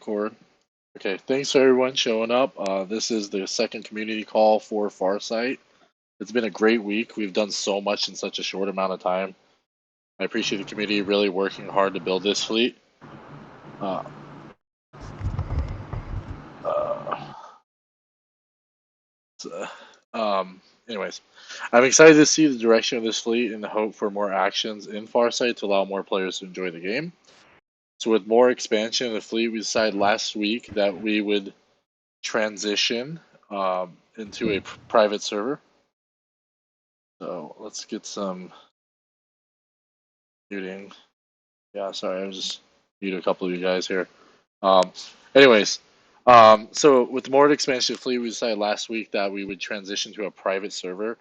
record. Okay, thanks for everyone showing up. This is the second community call for Farsite. It's been a great week. We've done so much in such a short amount of time. I appreciate the community really working hard to build this fleet. Uh, uh, so, anyways, I'm excited to see the direction of this fleet and hope for more actions in Farsite to allow more players to enjoy the game. So, with more expansion of the fleet, we decided last week that we would transition into a private server. So let's get some muting. Yeah, sorry, I was just mute a couple of you guys here. Um, anyways, so with the more expansion fleet, we decided last week that we would transition to a private server.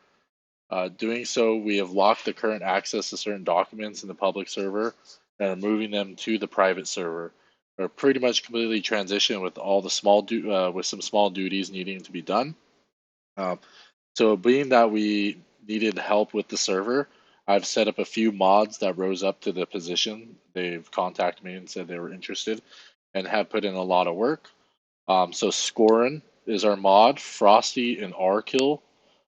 Doing so, we have locked the current access to certain documents in the public server and are moving them to the private server. We're pretty much completely transitioned with all the with some small duties needing to be done. So being that we needed help with the server, I've set up a few mods that rose up to the position. They've contacted me and said they were interested and have put in a lot of work. So Skoran is our mod. Frosty and Rkill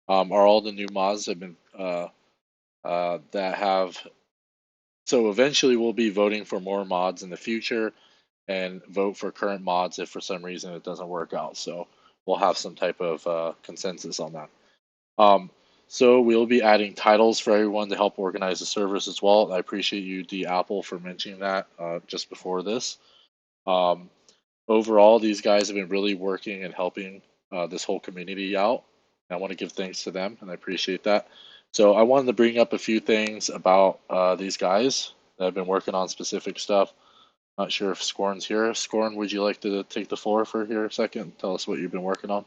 are all the new mods that have been that have. So eventually we'll be voting for more mods in the future and vote for current mods if for some reason it doesn't work out. So we'll have some type of consensus on that. Um, so we'll be adding titles for everyone to help organize the servers as well. I appreciate you, D Apple, for mentioning that just before this. Um, Overall, these guys have been really working and helping this whole community out. I want to give thanks to them, and I appreciate that. So I wanted to bring up a few things about these guys that have been working on specific stuff. Not sure if Scorn's here. Scorn, would you like to take the floor for here a second? Tell us what you've been working on.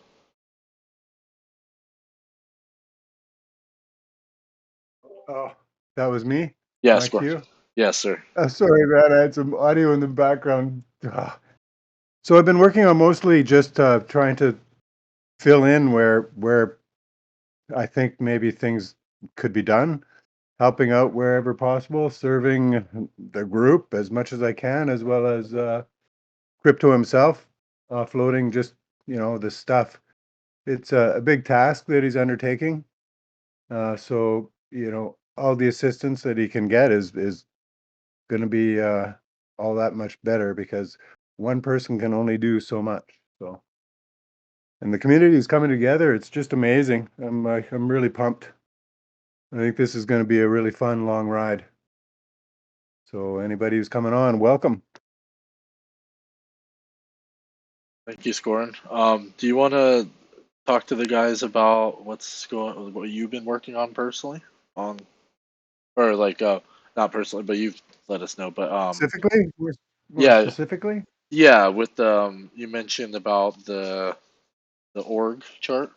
Oh, that was me? Yeah, My Scorn. cue? Yes, sir. Sorry, man. I had some audio in the background. So I've been working on mostly just trying to fill in where I think maybe things could be done, helping out wherever possible, serving the group as much as I can, as well as Crypto himself, offloading just the stuff. It's a big task that he's undertaking. So all the assistance that he can get is going to be all that much better because one person can only do so much. So, and the community is coming together. It's just amazing. I'm really pumped. I think this is going to be a really fun long ride. So anybody who's coming on, welcome. Thank you, Scorin. Do you want to talk to the guys about what you've been working on personally, on or like not personally, but you've let us know. But Specifically, more yeah, specifically. yeah. With you mentioned about the org chart.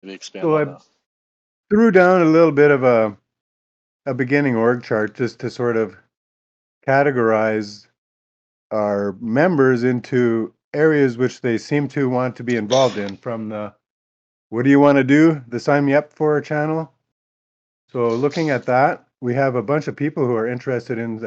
Can you expand So on I that? threw down a little bit of a beginning org chart just to sort of categorize our members into areas which they seem to want to be involved in, from the what do you want to do, the sign me up for channel. So looking at that, we have a bunch of people who are interested in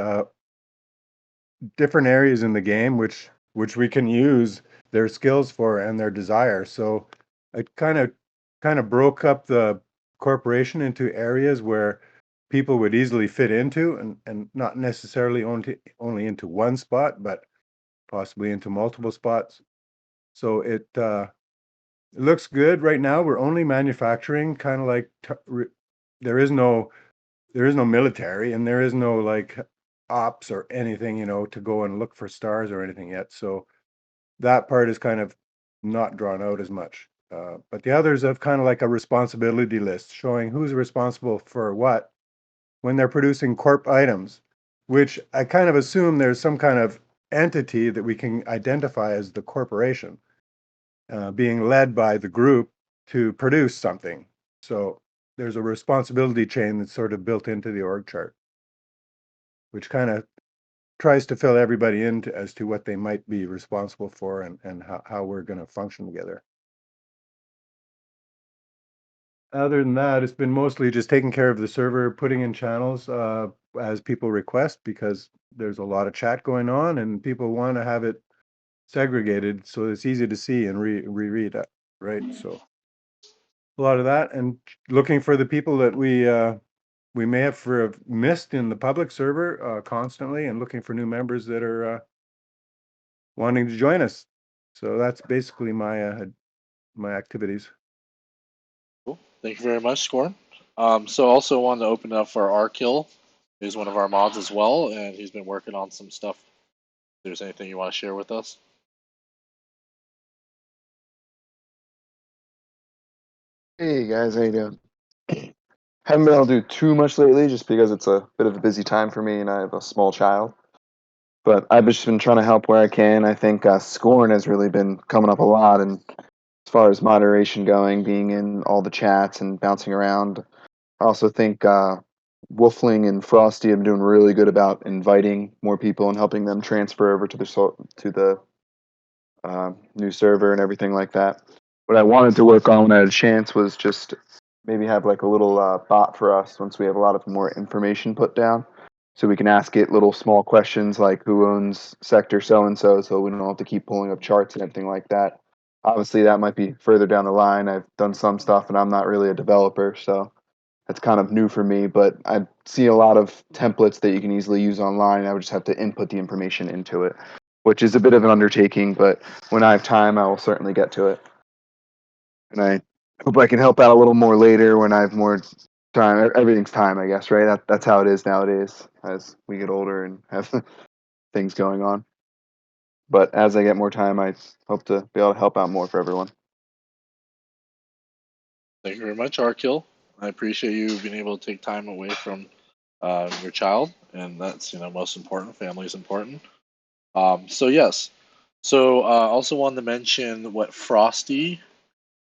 different areas in the game which we can use their skills for and their desire. So I kind of broke up the corporation into areas where people would easily fit into, and not necessarily only into one spot, but possibly into multiple spots. So it looks good right now. We're only manufacturing, kind of like there is no military, and there is no like ops or anything, to go and look for stars or anything yet. So that part is kind of not drawn out as much. But the others have kind of like a responsibility list showing who's responsible for what when they're producing corp items, which I kind of assume there's some kind of entity that we can identify as the corporation, being led by the group to produce something. So there's a responsibility chain that's sort of built into the org chart, which kind of tries to fill everybody in as to what they might be responsible for, and how we're going to function together. Other than that, it's been mostly just taking care of the server, putting in channels as people request, because there's a lot of chat going on and people want to have it segregated, so it's easy to see and reread it, right? So a lot of that, and looking for the people that we may have missed in the public server constantly, and looking for new members that are wanting to join us. So that's basically my activities. Cool. Thank you very much, Skoran. So also wanted to open it up for Rkill, who's one of our mods as well, and he's been working on some stuff. If there's anything you want to share with us? Hey guys, how you doing? Haven't been able to do too much lately just because it's a bit of a busy time for me and I have a small child. But I've just been trying to help where I can. I think Skoran has really been coming up a lot, and as far as moderation going, being in all the chats and bouncing around. I also think Wolfling and Frosty have been doing really good about inviting more people and helping them transfer over to the new server and everything like that. What I wanted to work on when I had a chance was just maybe have like a little bot for us once we have a lot of more information put down. So we can ask it little small questions like who owns sector so and so we don't have to keep pulling up charts and everything like that. Obviously, that might be further down the line. I've done some stuff and I'm not really a developer, so that's kind of new for me. But I see a lot of templates that you can easily use online. I would just have to input the information into it, which is a bit of an undertaking, but when I have time, I will certainly get to it. And I hope I can help out a little more later when I have more time. Everything's time, I guess, right? That's how it is nowadays as we get older and have things going on. But as I get more time, I hope to be able to help out more for everyone. Thank you very much, Rkill. I appreciate you being able to take time away from your child, and that's most important. Family is important. So yes. So also wanted to mention what Frosty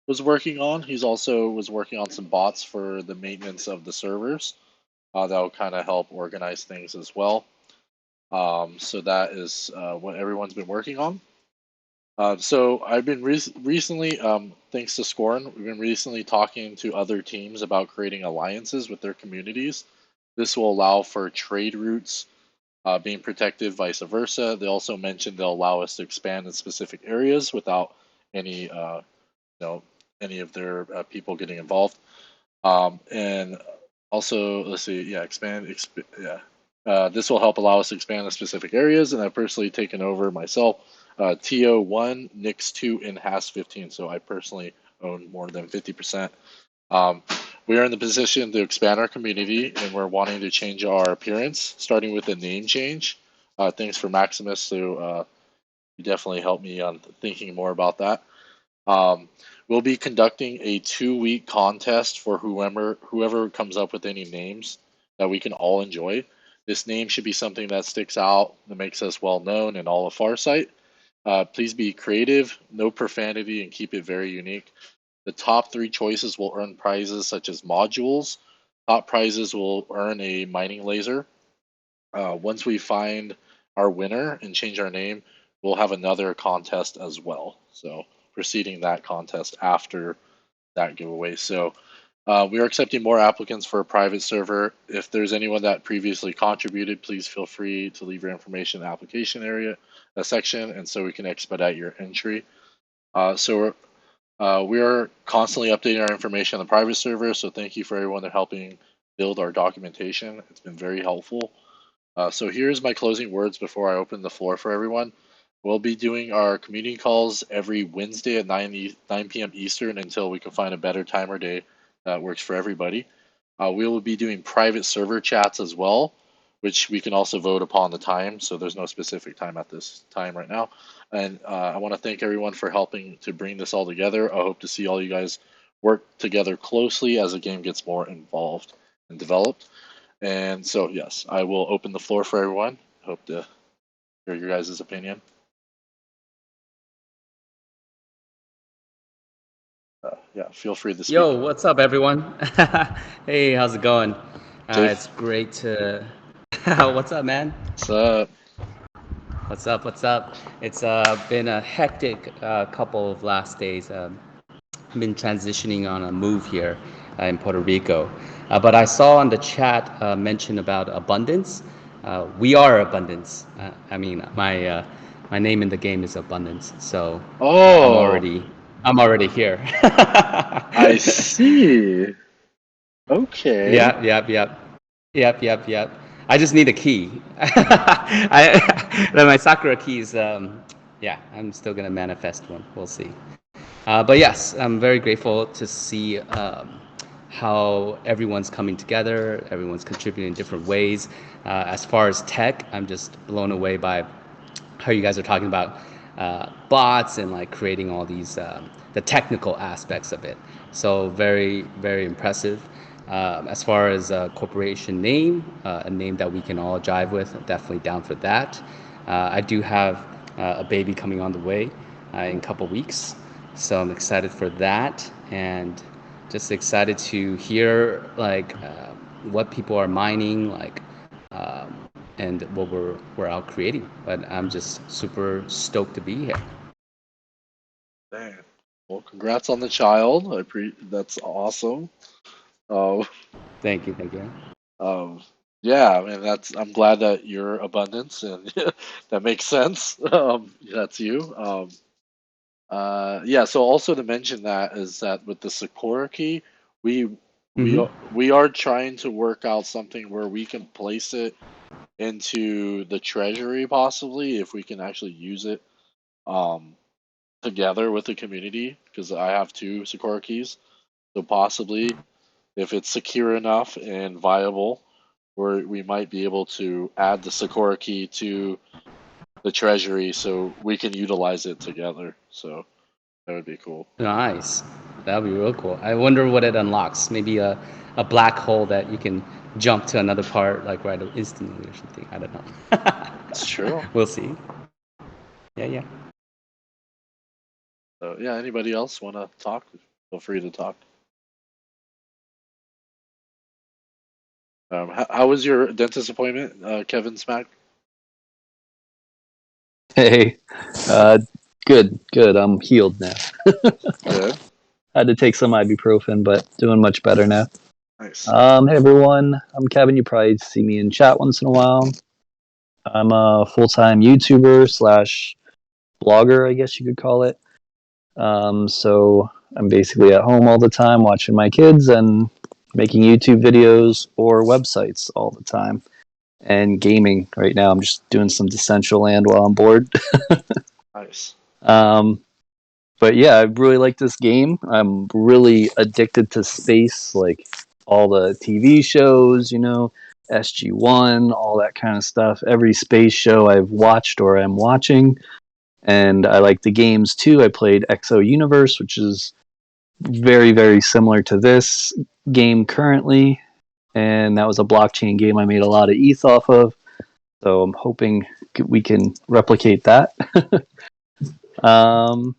was working on. He's also was working on some bots for the maintenance of the servers. That will kind of help organize things as well. So that is what everyone's been working on. So I've been recently, thanks to Scorn, we've been recently talking to other teams about creating alliances with their communities. This will allow for trade routes being protected, vice versa. They also mentioned they'll allow us to expand in specific areas without any, any of their people getting involved. And also, let's see, yeah, yeah. This will help allow us to expand in specific areas, and I've personally taken over myself. TO1, Nix 2, and Has 15, so I personally own more than 50%. We are in the position to expand our community, and we're wanting to change our appearance, starting with a name change. Thanks for Maximus, so you definitely helped me on thinking more about that. We'll be conducting a 2-week contest for whoever comes up with any names that we can all enjoy. This name should be something that sticks out, that makes us well known in all of Farsite. Please be creative, no profanity, and keep it very unique. The top 3 choices will earn prizes such as modules. Top prizes will earn a mining laser. Once we find our winner and change our name, we'll have another contest as well. So preceding that contest after that giveaway. So we are accepting more applicants for a private server. If there's anyone that previously contributed, please feel free to leave your information in the application area section, and so we can expedite your entry. We are constantly updating our information on the private server, so thank you for everyone that helping build our documentation. It's been very helpful. So here's my closing words before I open the floor for everyone. We'll be doing our community calls every Wednesday at 9 p.m. Eastern until we can find a better time or day that works for everybody. We will be doing private server chats as well, which we can also vote upon the time. So there's no specific time at this time right now. And I want to thank everyone for helping to bring this all together. I hope to see all you guys work together closely as the game gets more involved and developed. And so, yes, I will open the floor for everyone. Hope to hear your guys' opinion. Yeah, feel free to speak. Yo, what's up, everyone? Hey, how's it going? Jake? It's great to. What's up, man? What's up? What's up? What's up? It's been a hectic couple of last days. Been transitioning on a move here in Puerto Rico. But I saw on the chat mention about abundance. We are abundance. I mean, My name in the game is Abundance, so Oh, I'm already here. I see. Okay. Yep. I just need a key. My Sakura keys. Yeah, I'm still gonna manifest one. We'll see. But yes, I'm very grateful to see how everyone's coming together. Everyone's contributing in different ways. As far as tech, I'm just blown away by how you guys are talking about bots and like creating all these the technical aspects of it. So very impressive. As far as a corporation name, a name that we can all jive with, definitely down for that. I do have a baby coming on the way in a couple weeks, so I'm excited for that, and just excited to hear like what people are mining, like and what we're out creating. But I'm just super stoked to be here. Dang. Well, congrats on the child. That's awesome. Um, Thank you. um, yeah, I mean I'm glad that you're abundance and that makes sense. That's you. Yeah. So also to mention that is that with the Sakura key, we Mm-hmm. we are trying to work out something where we can place it into the treasury possibly if we can actually use it um together with the community because I have two Sakura keys. So possibly if it's secure enough and viable, we might be able to add the Sakura key to the treasury so we can utilize it together. So that would be cool. Nice. That'll be real cool. I wonder what it unlocks. Maybe a black hole that you can jump to another part like right instantly or something. I don't know. It's true. We'll see. Yeah. So yeah, anybody else want to talk? Feel free to talk. How was your dentist appointment, Kevin Smack? Hey, good. I'm healed now. Good. Had to take some ibuprofen, but doing much better now. Nice. Hey everyone, I'm Kevin. You probably see me in chat once in a while. I'm a full-time YouTuber slash blogger, I guess you could call it. So I'm basically at home all the time watching my kids and making YouTube videos or websites all the time. And gaming right now. I'm just doing some Decentraland while I'm bored. Nice. Um, But yeah, I really like this game. I'm really addicted to space, like all the TV shows, SG1, all that kind of stuff. Every space show I've watched or am watching. And I like the games too. I played Exo Universe, which is very, very similar to this game currently. And that was a blockchain game I made a lot of ETH off of. So I'm hoping we can replicate that. um,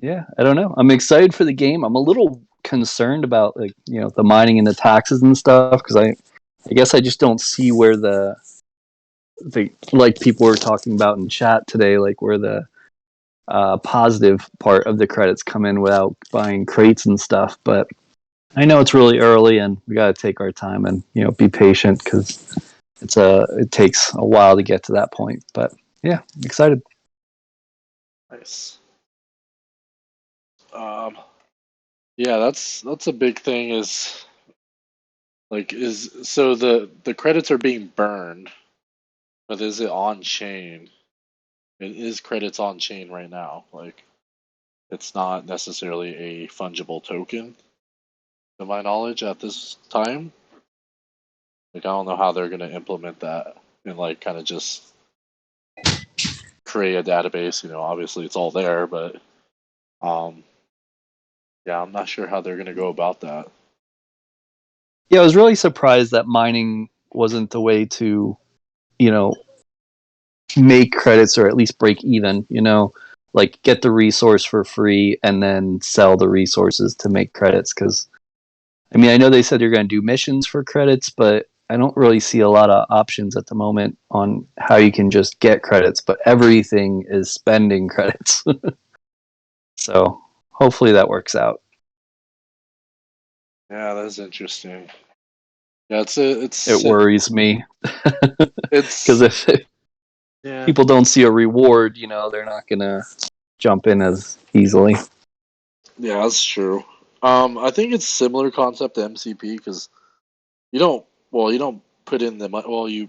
Yeah, I don't know. I'm excited for the game. I'm a little concerned about the mining and the taxes and stuff because I guess I just don't see where the like people were talking about in chat today, like where the positive part of the credits come in without buying crates and stuff. But I know it's really early and we got to take our time and be patient because it takes a while to get to that point. But yeah, I'm excited. Nice. Yeah, that's a big thing is so the credits are being burned, but is it on chain? It is credits on chain right now. Like it's not necessarily a fungible token, to my knowledge, at this time. Like I don't know how they're gonna implement that and like kind of just create a database. Obviously it's all there, but um, yeah, I'm not sure how they're gonna go about that. Yeah, I was really surprised that mining wasn't the way to you know make credits or at least break even, like get the resource for free and then sell the resources to make credits. Because, I mean, I know they said you're going to do missions for credits, but I don't really see a lot of options at the moment on how you can just get credits, but everything is spending credits. So hopefully that works out. Yeah, that's interesting. Yeah, It worries me it's because if Yeah. people don't see a reward, they're not gonna jump in as easily. Yeah, that's true. I think it's similar concept to MCP because you don't put in the money. Well, you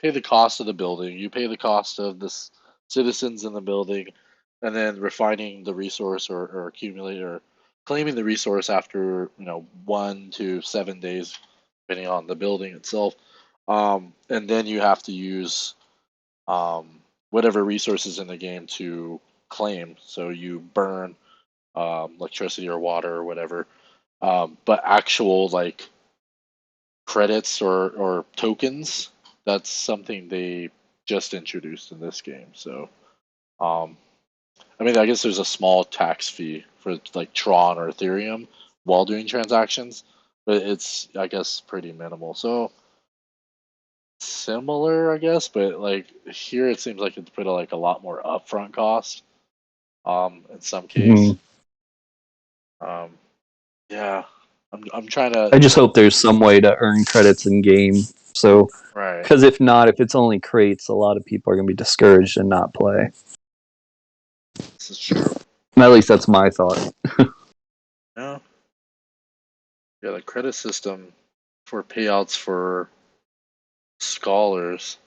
pay the cost of the building, you pay the cost of the citizens in the building, and then refining the resource or accumulate or claiming the resource after 1 to 7 days, depending on the building itself. And then you have to use whatever resources in the game to claim. So you burn electricity or water or whatever. But actual like credits or tokens, that's something they just introduced in this game. So, I mean, I guess there's a small tax fee for like Tron or Ethereum while doing transactions, but it's, I guess, pretty minimal. So similar, I guess, but like here it seems like it's put like a lot more upfront cost. In some case. Mhm. Um, yeah, I'm trying to. I just hope there's some way to earn credits in game. So, Right. because if not, if it's only crates, a lot of people are going to be discouraged and not play. This is true. At least that's my thought. Yeah. Yeah, the credit system for payouts for scholars.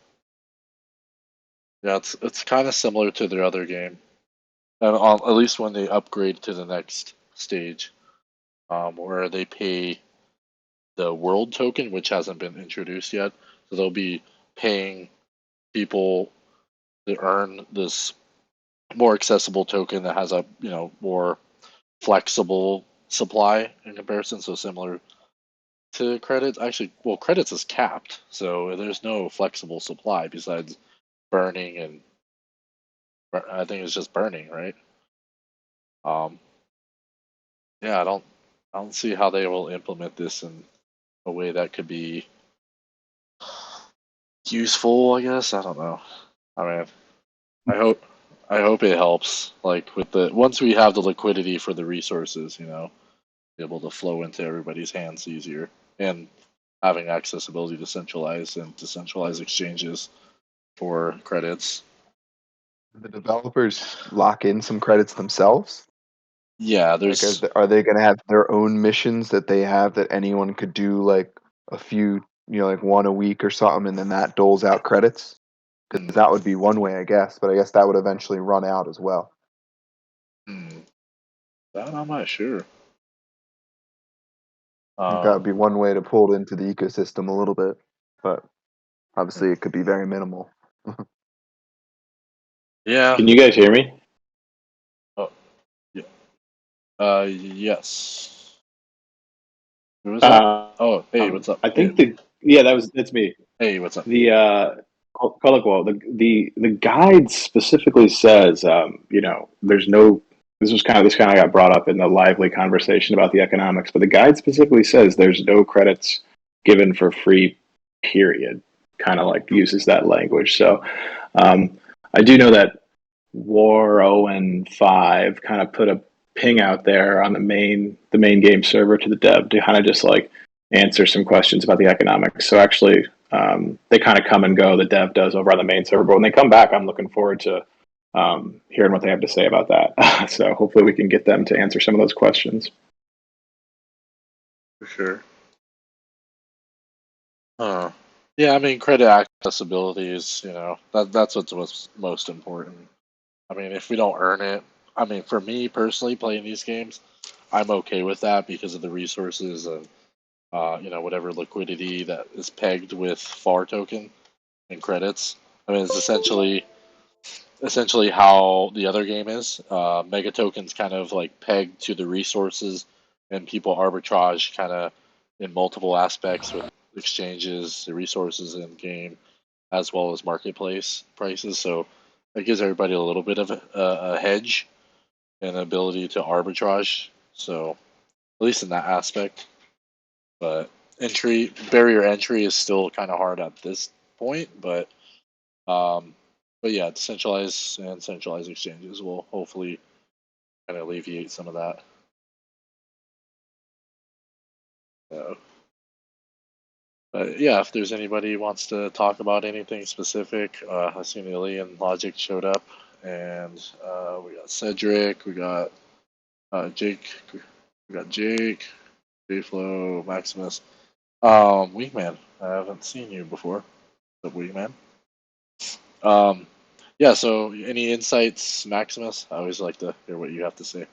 Yeah, it's kind of similar to their other game, and at least when they upgrade to the next stage, where they pay the world token, which hasn't been introduced yet. So they'll be paying people to earn this more accessible token that has a more flexible supply in comparison. So similar to credits. Actually, well, credits is capped, so there's no flexible supply besides burning and I think it's just burning, right? Um, yeah, I don't see how they will implement this in a way that could be useful. I guess I don't know. I mean, I hope I hope it helps. Like with the once we have the liquidity for the resources, be able to flow into everybody's hands easier and having accessibility to centralized and decentralized exchanges for credits. The developers lock in some credits themselves. Yeah, Like, there's are they going to have their own missions that they have that anyone could do, like a few, like one a week or something, and then that doles out credits? Because mm, that would be one way, I guess. But I guess that would eventually run out as well. that I'm not sure. I think that would Um, be one way to pull it into the ecosystem a little bit. But obviously, it could be very minimal. yeah. Can you guys hear me? Oh, yeah. Yes. Who was that? Um, Oh, hey, what's up? I think that's me. Hey, what's up? The Coliquo, the guide specifically says, there's no. This kind of got brought up in the lively conversation about the economics, but the guide specifically says there's no credits given for free. Period. Kind of like uses that language. So I do know that War Owen 5 kind of put a ping out there on the main game server to the dev to kind of just like answer some questions about the economics. So actually, they kind of come and go. The dev does over on the main server, but when they come back, I'm looking forward to hearing what they have to say about that. So hopefully, we can get them to answer some of those questions. For sure. Yeah, I mean, credit accessibility is, that's what's most important. I mean, if we don't earn it, I mean, for me personally, playing these games, I'm okay with that because of the resources and, whatever liquidity that is pegged with FAR token and credits. I mean, it's essentially how the other game is. Mega tokens kind of like pegged to the resources, and people arbitrage kind of in multiple aspects with exchanges, the resources in game, as well as marketplace prices. So it gives everybody a little bit of a hedge and ability to arbitrage. So at least in that aspect, but barrier entry is still kind of hard at this point, um, but yeah, decentralized and centralized exchanges will hopefully kind of alleviate some of that. So But yeah, if there's anybody who wants to talk about anything specific, I seen Illy and Logic showed up, and we got Cedric, we got Jake, we got Jake, Jflow, Maximus, Wingman. I haven't seen you before, the Wingman. Yeah. So, any insights, Maximus? I always like to hear what you have to say.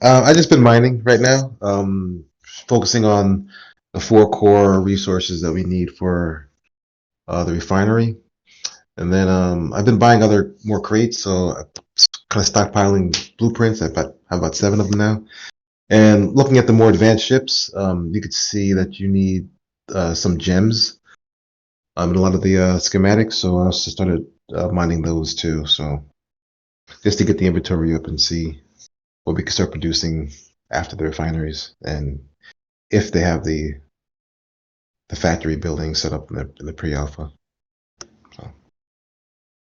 I just been mining right now, focusing on the 4 core resources that we need for the refinery, and then I've been buying other more crates, so I'm kind of stockpiling blueprints. Have about 7 of them now, and looking at the more advanced ships, you could see that you need some gems in a lot of the schematics. So I also started mining those too. So just to get the inventory up and see what we can start producing after the refineries, and if they have the factory building set up in the pre-alpha. So.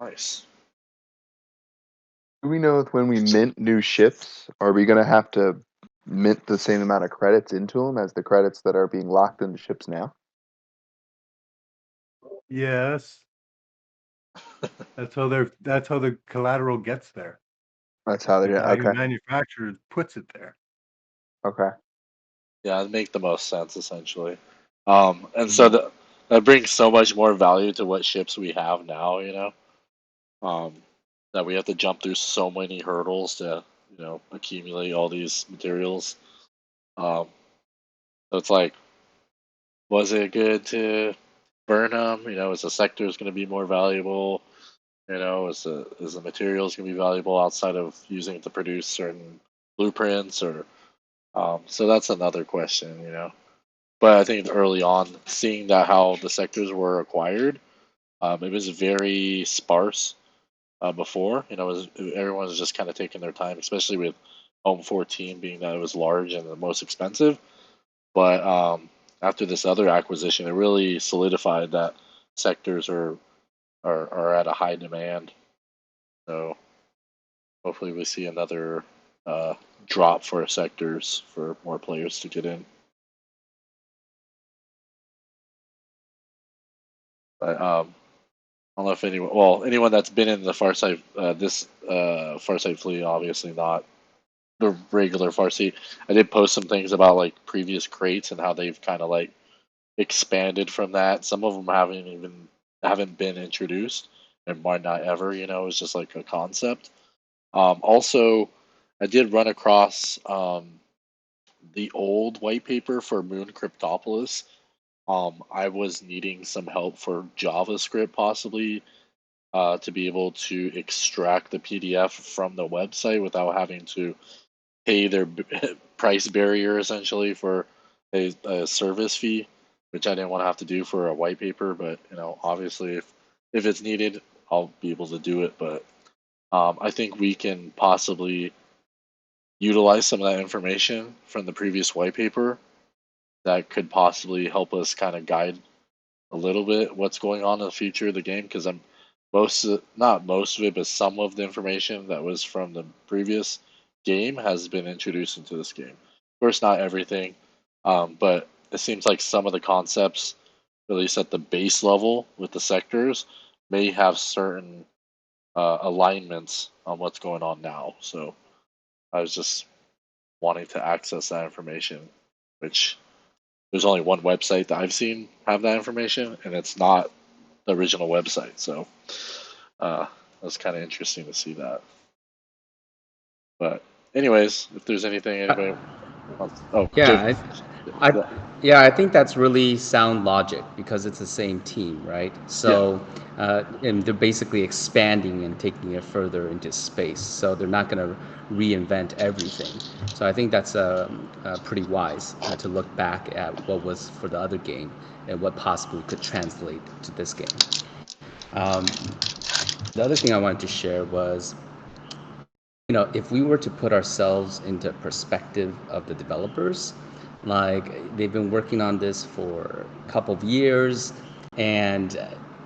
Nice. Do we know if when we mint new ships, are we going to have to mint the same amount of credits into them as the credits that are being locked into ships now? Yes. That's how the collateral gets there. That's how The they're guy who okay. manufactures puts it there. Okay. Yeah, it'd make the most sense essentially. And so that brings so much more value to what ships we have now. That we have to jump through so many hurdles to accumulate all these materials. So it's like, was it good to burn them? Is the sectors going to be more valuable? Is the materials going to be valuable outside of using it to produce certain blueprints? Or so that's another question. But I think early on, seeing that how the sectors were acquired, it was very sparse before. Everyone was just kind of taking their time, especially with Home 14 being that it was large and the most expensive. But after this other acquisition, it really solidified that sectors are at a high demand. So hopefully we see another drop for sectors for more players to get in. But I don't know if anyone that's been in the Farsite, Farsite Fleet, obviously not the regular Farsite. I did post some things about like previous crates and how they've kind of like expanded from that. Some of them haven't been introduced and might not ever. It's just like a concept. Also, I did run across the old white paper for Moon Cryptopolis. I was needing some help for JavaScript possibly to be able to extract the PDF from the website without having to pay their price barrier essentially for a service fee, which I didn't want to have to do for a white paper. But obviously, if it's needed, I'll be able to do it. But I think we can possibly utilize some of that information from the previous white paper that could possibly help us kind of guide a little bit what's going on in the future of the game, because not most of it, but some of the information that was from the previous game has been introduced into this game. Of course, not everything, but it seems like some of the concepts, at least at the base level with the sectors, may have certain alignments on what's going on now. So I was just wanting to access that information, which there's only one website that I've seen have that information, and it's not the original website. So that's kind of interesting to see that. But anyways, if there's anything anybody wants, Yeah, I think that's really sound logic because it's the same team, right? So, and they're basically expanding and taking it further into space. So they're not going to reinvent everything. So I think that's pretty wise to look back at what was for the other game and what possibly could translate to this game. The other thing I wanted to share was, if we were to put ourselves into perspective of the developers, like they've been working on this for a couple of years, and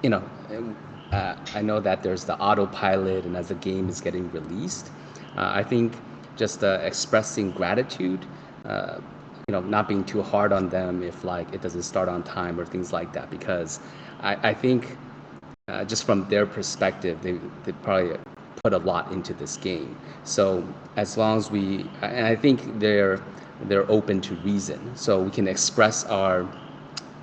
you know, I know that there's the autopilot, and as the game is getting released, I think just expressing gratitude not being too hard on them if like it doesn't start on time or things like that, because I think just from their perspective, they probably put a lot into this game. So as long as and I think they're open to reason, so we can express our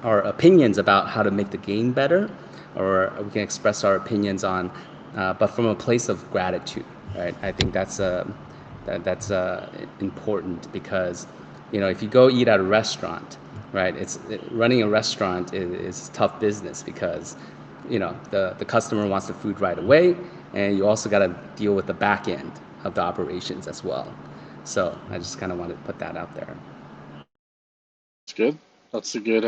opinions about how to make the game better, or we can express our opinions on, but from a place of gratitude, right? I think that's important, because if you go eat at a restaurant, right? Running a restaurant is tough business, because the customer wants the food right away, and you also got to deal with the back end of the operations as well. So I just kind of wanted to put that out there. It's good. That's a good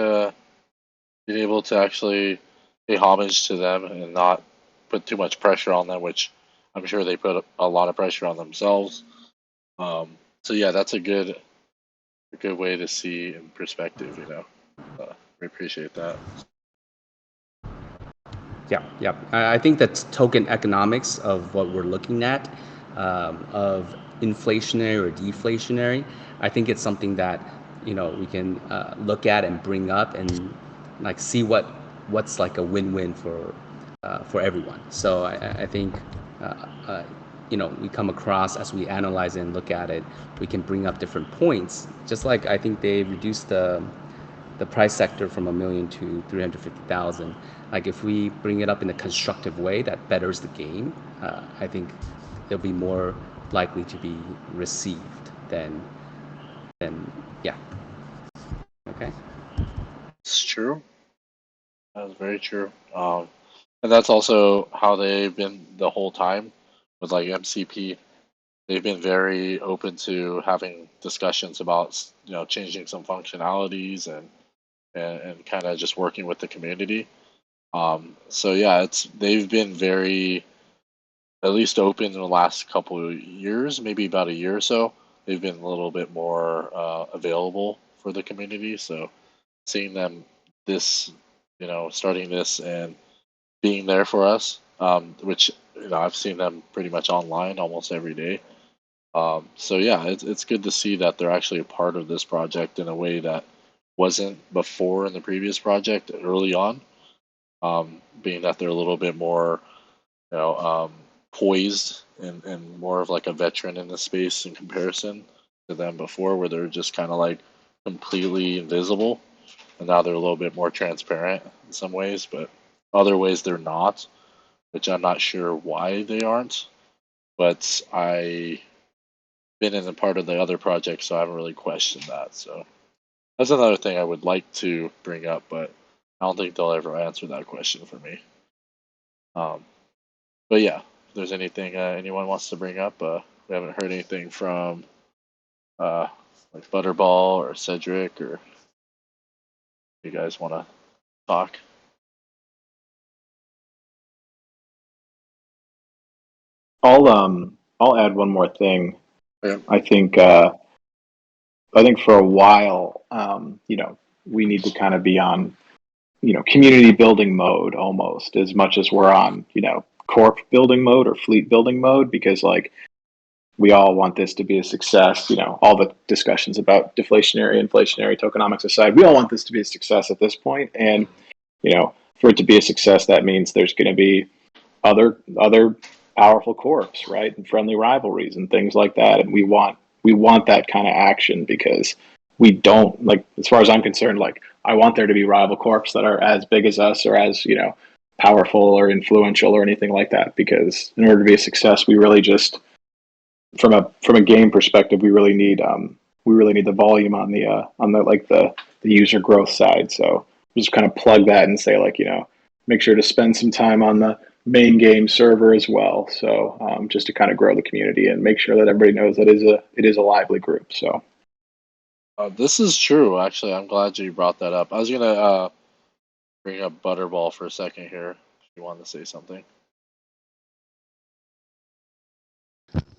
being able to actually pay homage to them and not put too much pressure on them, which I'm sure they put a lot of pressure on themselves. So yeah, that's a good way to see in perspective. We appreciate that. Yeah. I think that token economics of what we're looking at, of inflationary or deflationary, I think it's something that we can look at and bring up and like see what's like a win-win for everyone. So I think we come across, as we analyze it and look at it, we can bring up different points. Just like I think they reduced the price sector from 1 million to 350,000. Like if we bring it up in a constructive way that betters the game, I think it'll be more likely to be received than yeah. Okay. It's true. That's very true. And that's also how they've been the whole time with like MCP. They've been very open to having discussions about changing some functionalities and kind of just working with the community. So yeah, they've been very, at least open in the last couple of years, maybe about a year or so. They've been a little bit more available for the community. So seeing them starting this and being there for us, which I've seen them pretty much online almost every day. So yeah, it's good to see that they're actually a part of this project in a way that wasn't before in the previous project early on. Being that they're a little bit more, poised and more of like a veteran in the space in comparison to them before, where they're just kind of like completely invisible, and now they're a little bit more transparent in some ways, but other ways they're not, which I'm not sure why they aren't. But I been in a part of the other project, so I haven't really questioned that. So that's another thing I would like to bring up, but I don't think they'll ever answer that question for me. But yeah, if there's anything anyone wants to bring up, we haven't heard anything from like Butterball or Cedric, or you guys want to talk? I'll add one more thing. Yeah. I think for a while, we need to kind of be on, community building mode almost as much as we're on, corp building mode or fleet building mode, because like we all want this to be a success. All the discussions about deflationary, inflationary tokenomics aside, we all want this to be a success at this point. And, for it to be a success, that means there's going to be other powerful corps, right? And friendly rivalries and things like that. And we want that kind of action, because we don't, like, as far as I'm concerned, like I want there to be rival corps that are as big as us or as, powerful or influential or anything like that, because in order to be a success, we really just, from a game perspective, we really need the volume on the user growth side. So just kind of plug that and say, like, make sure to spend some time on the main game server as well. So just to kind of grow the community and make sure that everybody knows that it is a lively group. So this is true. Actually, I'm glad you brought that up. I was gonna bring up Butterball for a second here. If you wanted to say something.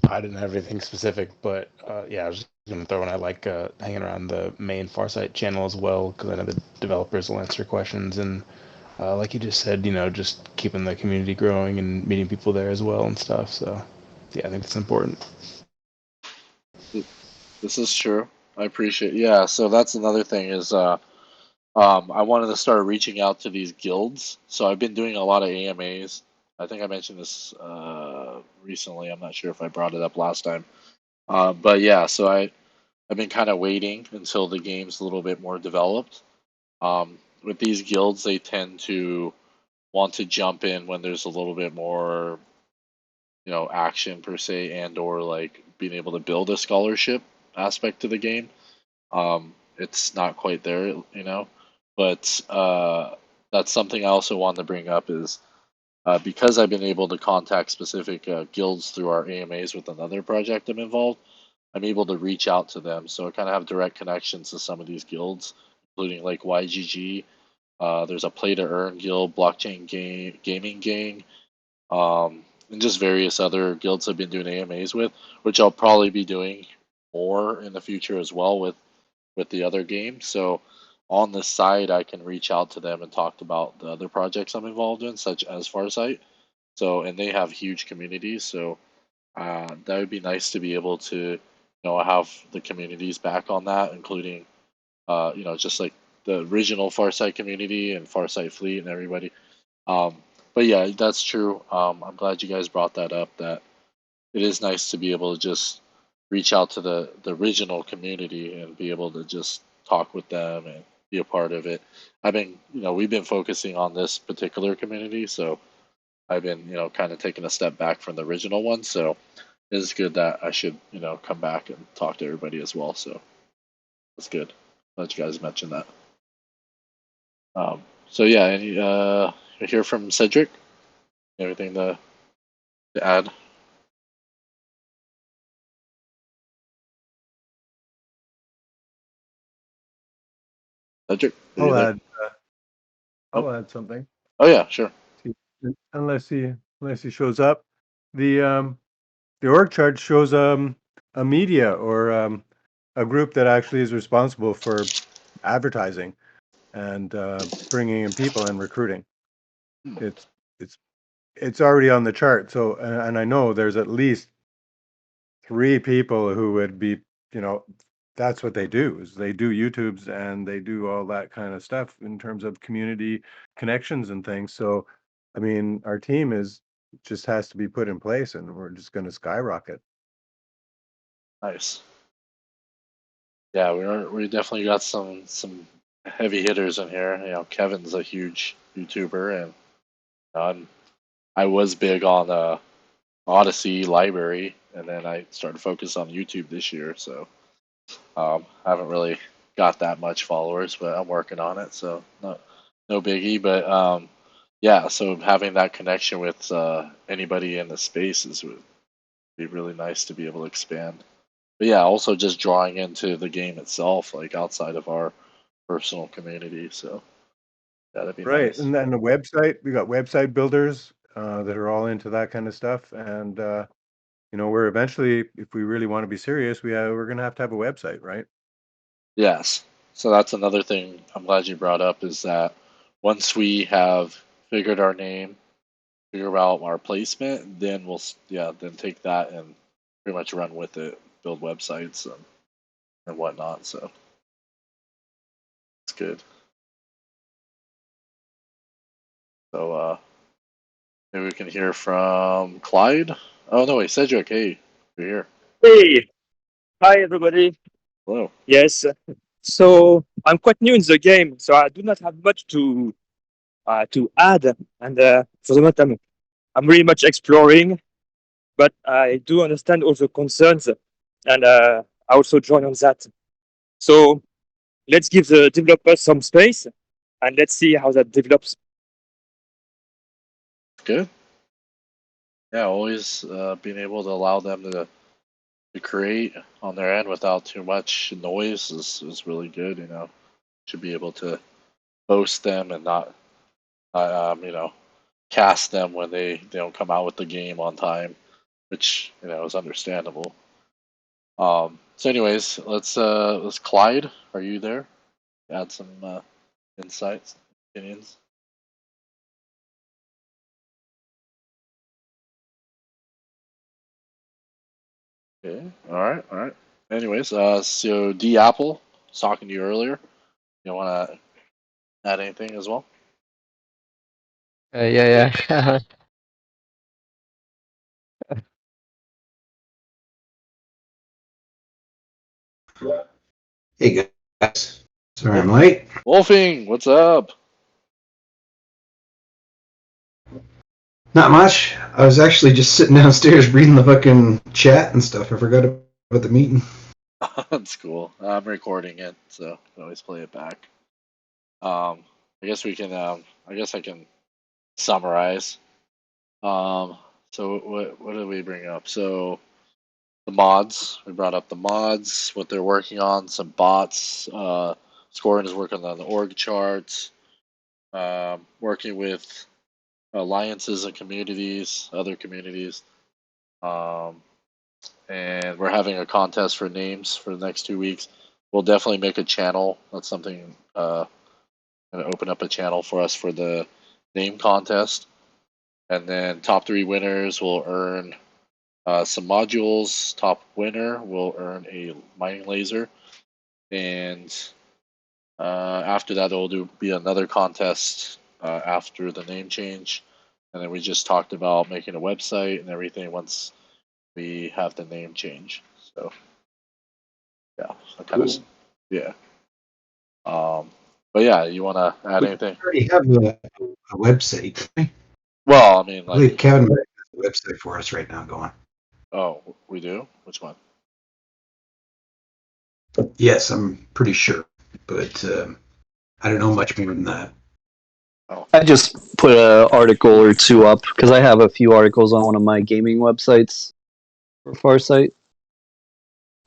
I didn't have anything specific, but yeah, I was just going to throw in. I like hanging around the main Farsite channel as well, because I know the developers will answer questions, and like you just said, just keeping the community growing and meeting people there as well and stuff. So yeah, I think it's important. This is true. I appreciate. Yeah, so that's another thing is I wanted to start reaching out to these guilds. So I've been doing a lot of AMAs. I think I mentioned this recently. I'm not sure if I brought it up last time. But yeah, so I've been kind of waiting until the game's a little bit more developed. With these guilds, they tend to want to jump in when there's a little bit more, action per se, and or like being able to build a scholarship aspect to the game. It's not quite there, but that's something I also wanted to bring up is because I've been able to contact specific guilds through our AMAs with another project I'm involved. I'm able to reach out to them, so I kind of have direct connections to some of these guilds, including like YGG. There's a Play to Earn guild, Blockchain Gaming Gang, and just various other guilds I've been doing AMAs with, which I'll probably be doing more in the future as well with the other games. So on the side, I can reach out to them and talk about the other projects I'm involved in, such as Farsite. So, and they have huge communities. So that would be nice to be able to, have the communities back on that, including, just like the original Farsite community and Farsite Fleet and everybody. Um, but yeah, that's true. I'm glad you guys brought that up. That it is nice to be able to just reach out to the original community and be able to just talk with them and be a part of it. We've been focusing on this particular community, so I've been, kind of taking a step back from the original one. So it's good that I should, come back and talk to everybody as well. So that's good. Glad you guys mentioned that. So yeah, any hear from Cedric? Anything to add? Cedric, are you I'll there? add. Oh, I'll add something. oh yeah, sure. Unless he shows up, the the org chart shows a media or a group that actually is responsible for advertising and bringing in people and recruiting. Hmm. It's it's it's already on the chart. So and I know there's at least 3 people who would be, you know, that's what they do is they do YouTubes and they do all that kind of stuff in terms of community connections and things. So, I mean, our team is just has to be put in place and we're just going to skyrocket. Nice. Yeah, we definitely got some heavy hitters in here. Kevin's a huge YouTuber, and I was big on Odyssey library, and then I started to focus on YouTube this year. So I haven't really got that much followers, but I'm working on it. So no biggie. But yeah, so having that connection with anybody in the space would be really nice to be able to expand. But yeah, also just drawing into the game itself, like outside of our personal community. So that'd be Right. nice. And then the website, we got website builders that are all into that kind of stuff. And, we're eventually, if we really want to be serious, we're going to have a website, right? Yes. So that's another thing I'm glad you brought up is that once we have figured our name, figure out our placement, then then take that and pretty much run with it, build websites and whatnot. So it's good. So maybe we can hear from Clyde. Oh no, wait, Cedric. Hey, you're here. Hey, hi everybody. Hello. Yes, so I'm quite new in the game, so I do not have much to add. And for the moment, I'm really much exploring, but I do understand all the concerns, and I also join on that. So let's give the developers some space, and let's see how that develops. Good. Yeah, always being able to allow them to create on their end without too much noise is really good. Should be able to boast them and not, cast them when they don't come out with the game on time, which is understandable. So, anyways, let's Clyde. Are you there? Add some insights, opinions. Okay. All right. All right. Anyways, so D Apple was talking to you earlier. You want to add anything as well? Yeah. Hey guys, sorry I'm late. Wolfing, what's up? Not much. I was actually just sitting downstairs reading the fucking chat and stuff. I forgot about the meeting. That's cool. I'm recording it, so I can always play it back. I guess we can. I guess I can summarize. So what did we bring up? So the mods. We brought up the mods, what they're working on, some bots. Skoran is working on the org charts. Working with alliances and communities, other communities. And we're having a contest for names for the next 2 weeks. We'll definitely make a channel. That's something. Gonna open up a channel for us for the name contest, and then top 3 winners will earn some modules. Top winner will earn a mining laser, and after that, there will be another contest after the name change, and then we just talked about making a website and everything once we have the name change. So yeah, kind of yeah. But yeah, you want to add We anything? already have a website. Don't we? Well, I mean, I believe like, Kevin has a website for us right now going. oh, we do. Which one? Yes, I'm pretty sure, but I don't know much more than that. Oh, I just put an article or two up because I have a few articles on one of my gaming websites for Farsite,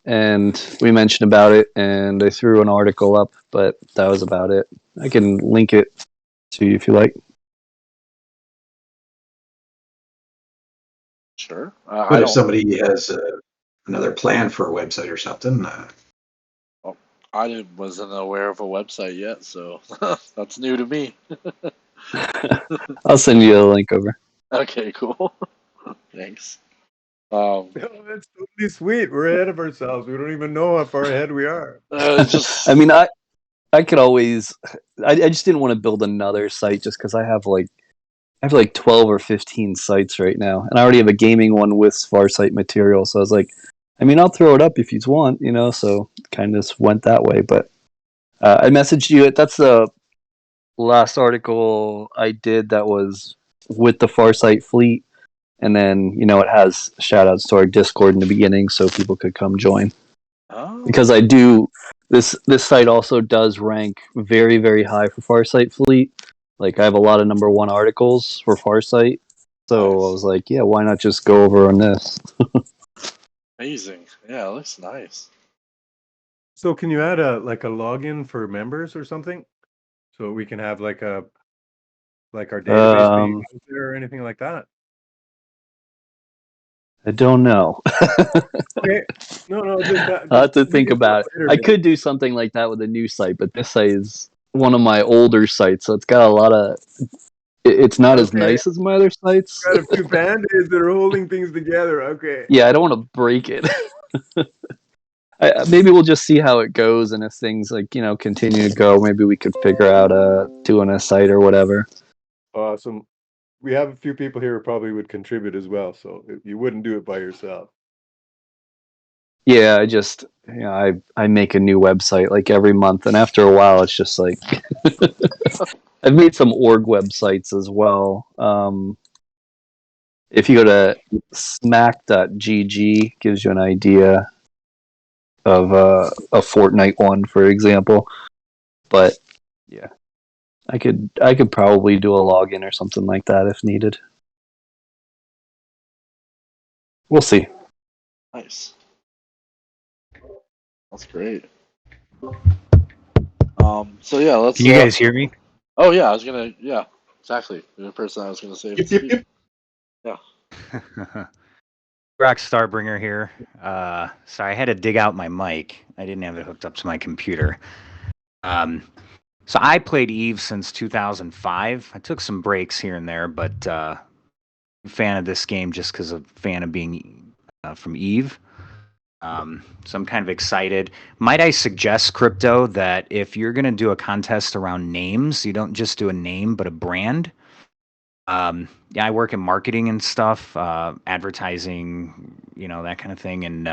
and we mentioned about it, and I threw an article up, but that was about it. I can link it to you if you like. sure. But I if don't. somebody has another plan for a website or something, Oh, wasn't aware of a website yet, so that's new to me. I'll send you a link over. Okay, cool. Thanks. Oh, that's totally sweet. We're ahead of ourselves. We don't even know how far ahead we are. Just I mean, I could always. I just didn't want to build another site just because I have like 12 or 15 sites right now, and I already have a gaming one with Farsite material. So I was like, I mean, I'll throw it up if you want, So kind of went that way. But I messaged you. That's the last article I did that was with the Farsite Fleet, and then it has shout outs to our Discord in the beginning, so people could come join. Because I do this site also does rank very very high for Farsite Fleet. Like I have a lot of number 1 articles for Farsite, so nice. I was like, yeah, why not just go over on this? Amazing. Yeah, it looks nice. So can you add a login for members or something? So we can have like our database being out there or anything like that? I don't know. Okay. No, just I'll have to we think can do about it. it later I then. could do something like that with a new site, but this site is one of my older sites, so it's got a lot of. It's not as Okay. nice as my other sites. Got a few band-aids that are holding things together. Okay. Yeah, I don't want to break it. Maybe we'll just see how it goes, and if things continue to go, maybe we could figure out doing a site or whatever. Awesome. We have a few people here who probably would contribute as well, so you wouldn't do it by yourself. Yeah, I just I make a new website like every month, and after a while, it's just like I've made some org websites as well. If you go to smack.gg, gives you an idea of a Fortnite one, for example. But yeah, I could probably do a login or something like that if needed. We'll see. Nice. That's great. So yeah, let's. Can you guys hear me? Oh yeah, I was gonna. Yeah, exactly. You're the person I was gonna say to speak. Yeah. Rock Starbringer here. So I had to dig out my mic. I didn't have it hooked up to my computer. So I played Eve since 2005. I took some breaks here and there, but I'm a fan of this game just because of fan of being from Eve. So I'm kind of excited. Might I suggest, Crypto, that if you're going to do a contest around names, you don't just do a name, but a brand. Yeah, I work in marketing and stuff, advertising, that kind of thing. And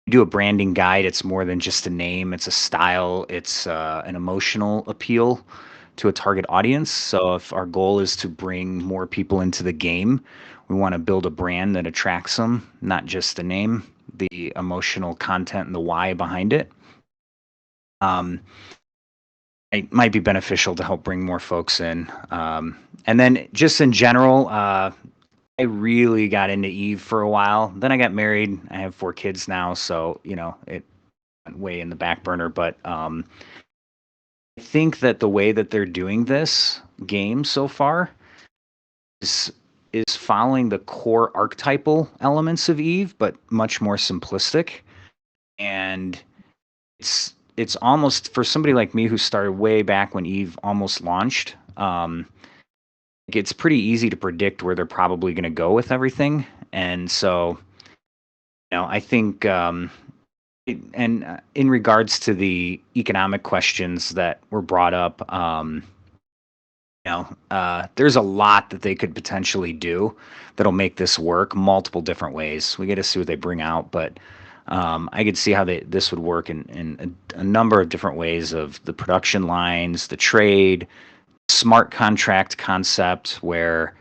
you do a branding guide. It's more than just a name. It's a style. It's an emotional appeal to a target audience. So if our goal is to bring more people into the game, we want to build a brand that attracts them, not just the name, the emotional content and the why behind it. It might be beneficial to help bring more folks in. And then just in general, I really got into Eve for a while. Then I got married. I have 4 kids now, so it went way in the back burner. But I think that the way that they're doing this game so far is following the core archetypal elements of Eve, but much more simplistic. And it's almost, for somebody like me who started way back when Eve almost launched, it's pretty easy to predict where they're probably going to go with everything. And so, I think, and in regards to the economic questions that were brought up, there's a lot that they could potentially do that'll make this work multiple different ways. We got to see what they bring out, but I could see how this would work in a number of different ways of the production lines, the trade, smart contract concept where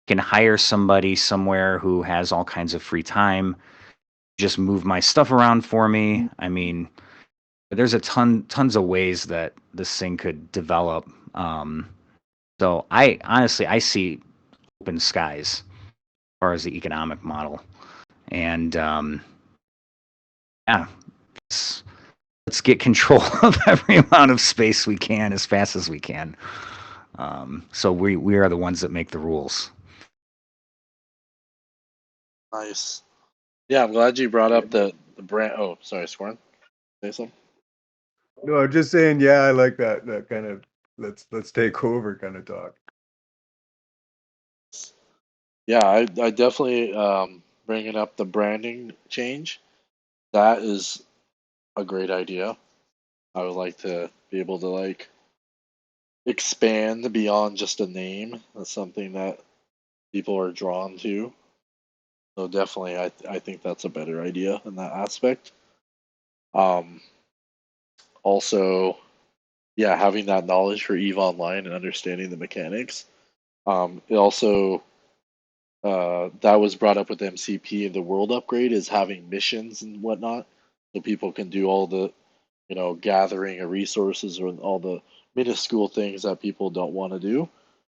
you can hire somebody somewhere who has all kinds of free time, just move my stuff around for me. I mean, there's tons of ways that this thing could develop. So I honestly see open skies as far as the economic model. And yeah, let's get control of every amount of space we can as fast as we can. So we are the ones that make the rules. Nice. Yeah, I'm glad you brought up the brand. Oh, sorry, Skoran. Say something. No, I'm just saying, yeah, I like that kind of let's take over kind of talk. Yeah, I definitely bringing up the branding change. That is a great idea. I would like to be able to expand beyond just a name. That's something that people are drawn to. So definitely, I think that's a better idea in that aspect. Also, yeah, having that knowledge for Eve Online and understanding the mechanics. It also that was brought up with MCP and the world upgrade is having missions and whatnot, so people can do all the gathering of resources or all the minuscule things that people don't want to do,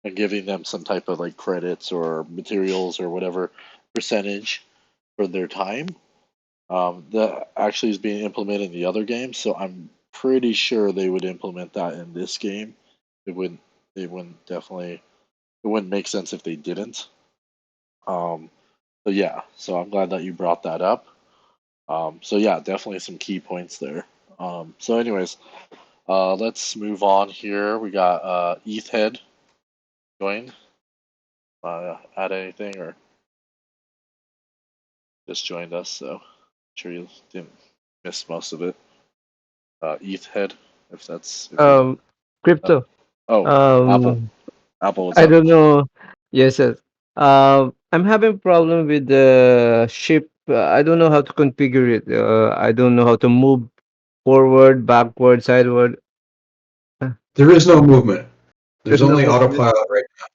and giving them some type of credits or materials or whatever percentage for their time. That actually is being implemented in the other games, so I'm pretty sure they would implement that in this game. It wouldn't. It wouldn't make sense if they didn't. But yeah, so I'm glad that you brought that up. So yeah, definitely some key points there. So anyways, let's move on here. We got ETH Head joined. Add anything or just joined us, so I'm sure you didn't miss most of it. ETH Head, if that's Crypto. oh, Apple. Um, Apple, what's I up? don't know. Yes, sir. I'm having problem with the ship. I don't know how to configure it. I don't know how to move forward, backward, sideward. There is no movement. There's There's no only movement. autopilot right now.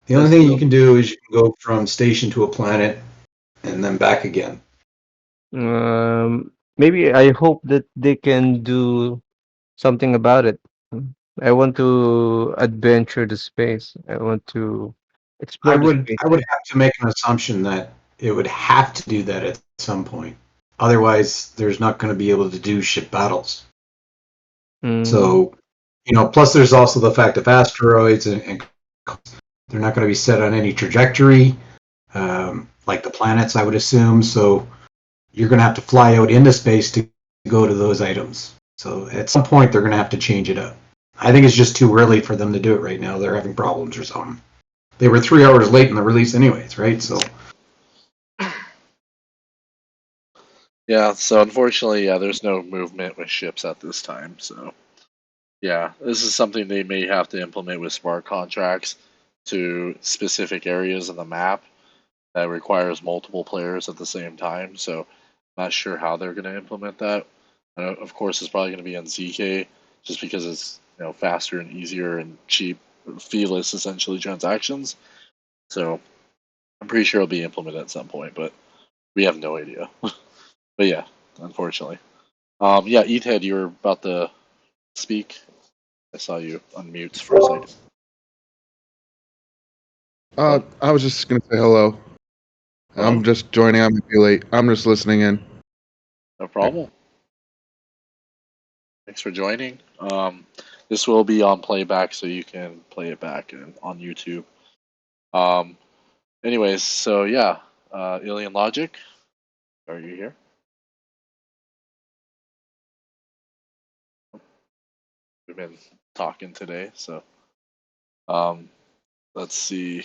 The only There's thing you no. can do is you can go from station to a planet and then back again. Maybe I hope that they can do something about it. I want to adventure the space. I want to I explore the would space. I would have to make an assumption that it would have to do that at some point. Otherwise, there's not going to be able to do ship battles. Mm, So, plus there's also the fact of asteroids and they're not going to be set on any trajectory, like the planets, I would assume. So you're going to have to fly out into space to go to those items. So at some point, they're going to have to change it up. I think it's just too early for them to do it right now. They're having problems or something. They were 3 hours late in the release anyways, right? So Yeah, so unfortunately, yeah, there's no movement with ships at this time. So yeah, this is something they may have to implement with smart contracts to specific areas of the map that requires multiple players at the same time. So not sure how they're going to implement that. Of course, it's probably going to be on ZK just because it's faster and easier and cheap, feeless essentially transactions. So I'm pretty sure it'll be implemented at some point, but we have no idea. But yeah, unfortunately. Yeah, Eathead, you were about to speak. I saw you unmute for a second. I was just gonna say hello. I'm just joining. I'm late. I'm just listening in. No problem. Thanks for joining. This will be on playback, so you can play it back on YouTube. Anyways, so yeah, Alien Logic, are you here? We've been talking today, so let's see.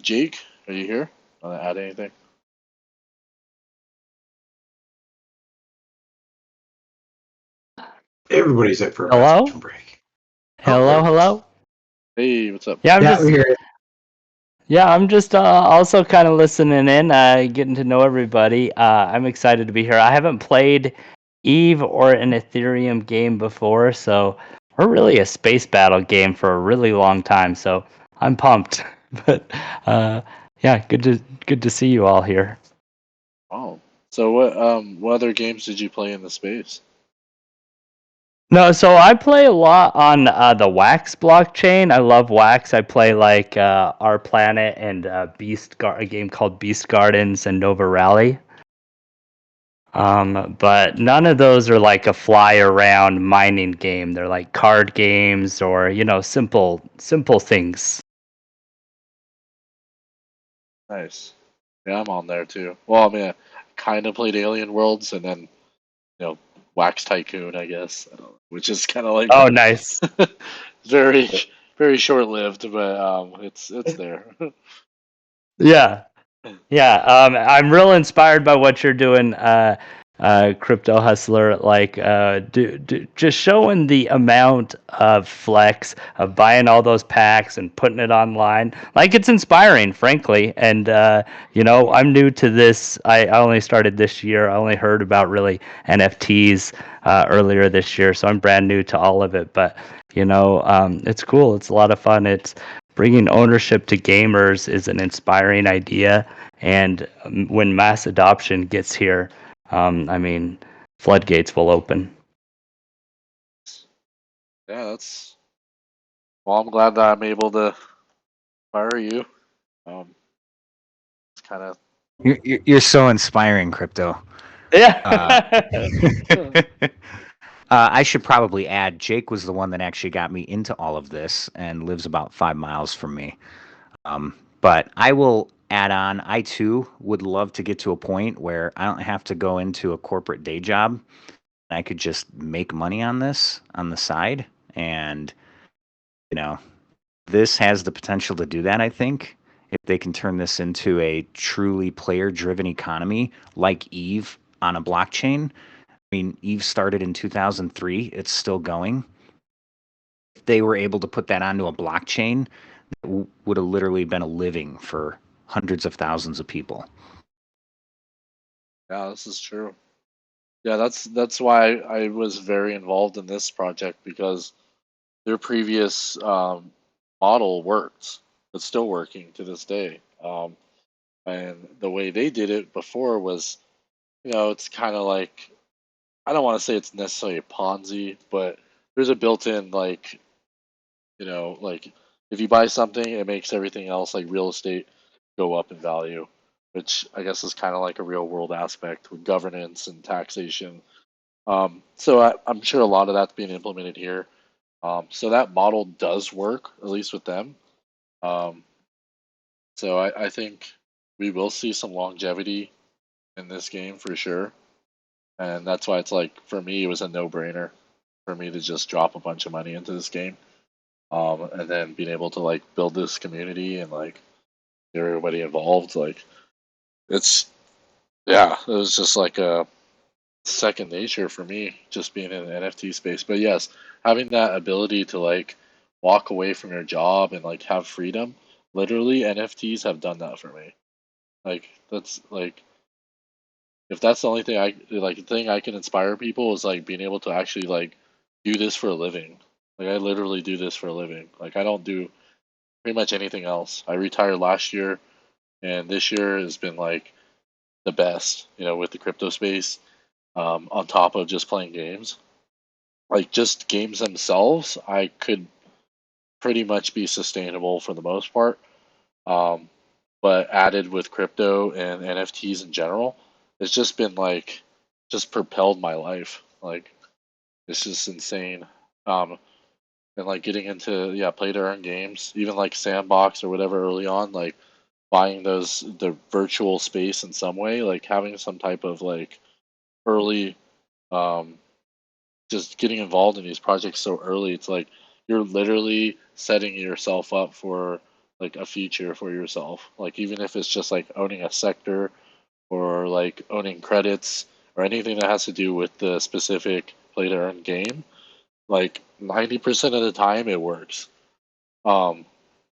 Jake, are you here? Want to add anything? Everybody's up for a Hello? restroom break. Hello, hello. Hey, what's up? Yeah, I'm Yeah, just we hear it. I'm just also kind of listening in, getting to know everybody. I'm excited to be here. I haven't played Eve or an Ethereum game before, so we're really a space battle game for a really long time. So I'm pumped. But yeah, good to see you all here. Oh, so what other games did you play in the space? No, so I play a lot on the Wax blockchain. I love Wax. I play like Our Planet and a game called Beast Gardens and Nova Rally. But none of those are like a fly around mining game. They're like card games or simple things. Nice. Yeah, I'm on there too. Well, I mean, I kind of played Alien Worlds and then Wax Tycoon, I guess, which is kind of like Oh, nice. very very short lived, but it's there. Yeah. Yeah, I'm real inspired by what you're doing, Crypto Hustler. Like, just showing the amount of flex of buying all those packs and putting it online. Like, it's inspiring, frankly. And I'm new to this. I only started this year. I only heard about really NFTs earlier this year, so I'm brand new to all of it. But it's cool. It's a lot of fun. It's bringing ownership to gamers is an inspiring idea, and when mass adoption gets here, I mean, floodgates will open. Yeah, that's. Well, I'm glad that I'm able to fire you. It's kind of. You're so inspiring, Crypto. Yeah. I should probably add, Jake was the one that actually got me into all of this and lives about 5 miles from me. But I will add on, I too would love to get to a point where I don't have to go into a corporate day job. I could just make money on this on the side. And, this has the potential to do that, I think, if they can turn this into a truly player driven economy like Eve on a blockchain. I mean, Eve started in 2003. It's still going. If they were able to put that onto a blockchain, it would have literally been a living for hundreds of thousands of people. Yeah, this is true. Yeah, that's why I was very involved in this project because their previous model worked. It's still working to this day. And the way they did it before was, it's kind of like, I don't want to say it's necessarily a Ponzi, but there's a built-in like if you buy something, it makes everything else like real estate go up in value, which I guess is kind of like a real world aspect with governance and taxation. So I'm sure a lot of that's being implemented here. So that model does work, at least with them. Um, so I think we will see some longevity in this game for sure. And that's why it's like, for me, it was a no brainer for me to just drop a bunch of money into this game. And then being able to like build this community and like get everybody involved. Like, it's, yeah, it was just like second nature for me, just being in the NFT space. But yes, having that ability to like walk away from your job and like have freedom, literally NFTs have done that for me. Like that's like if that's the only thing the thing I can inspire people is like being able to actually like do this for a living. Like I literally do this for a living. Like I don't do pretty much anything else. I retired last year, and this year has been like the best, with the crypto space. On top of just playing games, like just games themselves, I could pretty much be sustainable for the most part. Um, but added with crypto and NFTs in general, it's just been like just propelled my life. Like it's just insane. And like getting into play to earn games, even like Sandbox or whatever early on, like buying the virtual space in some way, like having some type of like early um just getting involved in these projects so early, it's like you're literally setting yourself up for like a future for yourself. Like even if it's just like owning a sector or like owning credits or anything that has to do with the specific play to earn game, like 90% of the time it works. Um,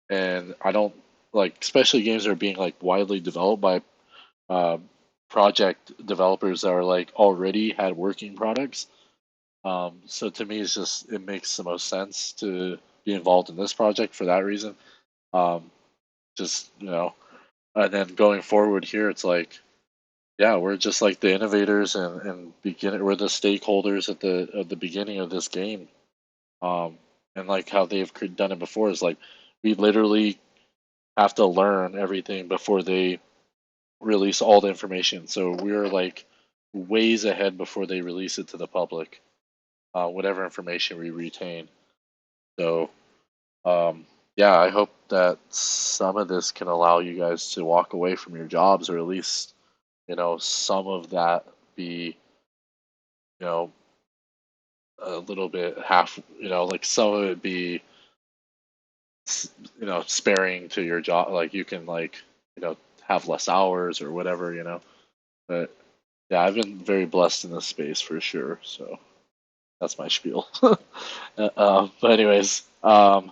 and I don't like, especially games that are being like widely developed by uh, project developers that are like already had working products. So to me, it makes the most sense to be involved in this project for that reason. Um, just and then going forward here, it's like, yeah, we're just like the innovators and we're the stakeholders at the beginning of this game. And like how they've done it before is like we literally have to learn everything before they release all the information. So we're like ways ahead before they release it to the public, whatever information we retain. So, yeah, I hope that some of this can allow you guys to walk away from your jobs, or at least, some of that be, you know, a little bit half, like some of it be, sparing to your job. Like you can like, have less hours or whatever. But yeah, I've been very blessed in this space for sure. So that's my spiel. But anyways, Recon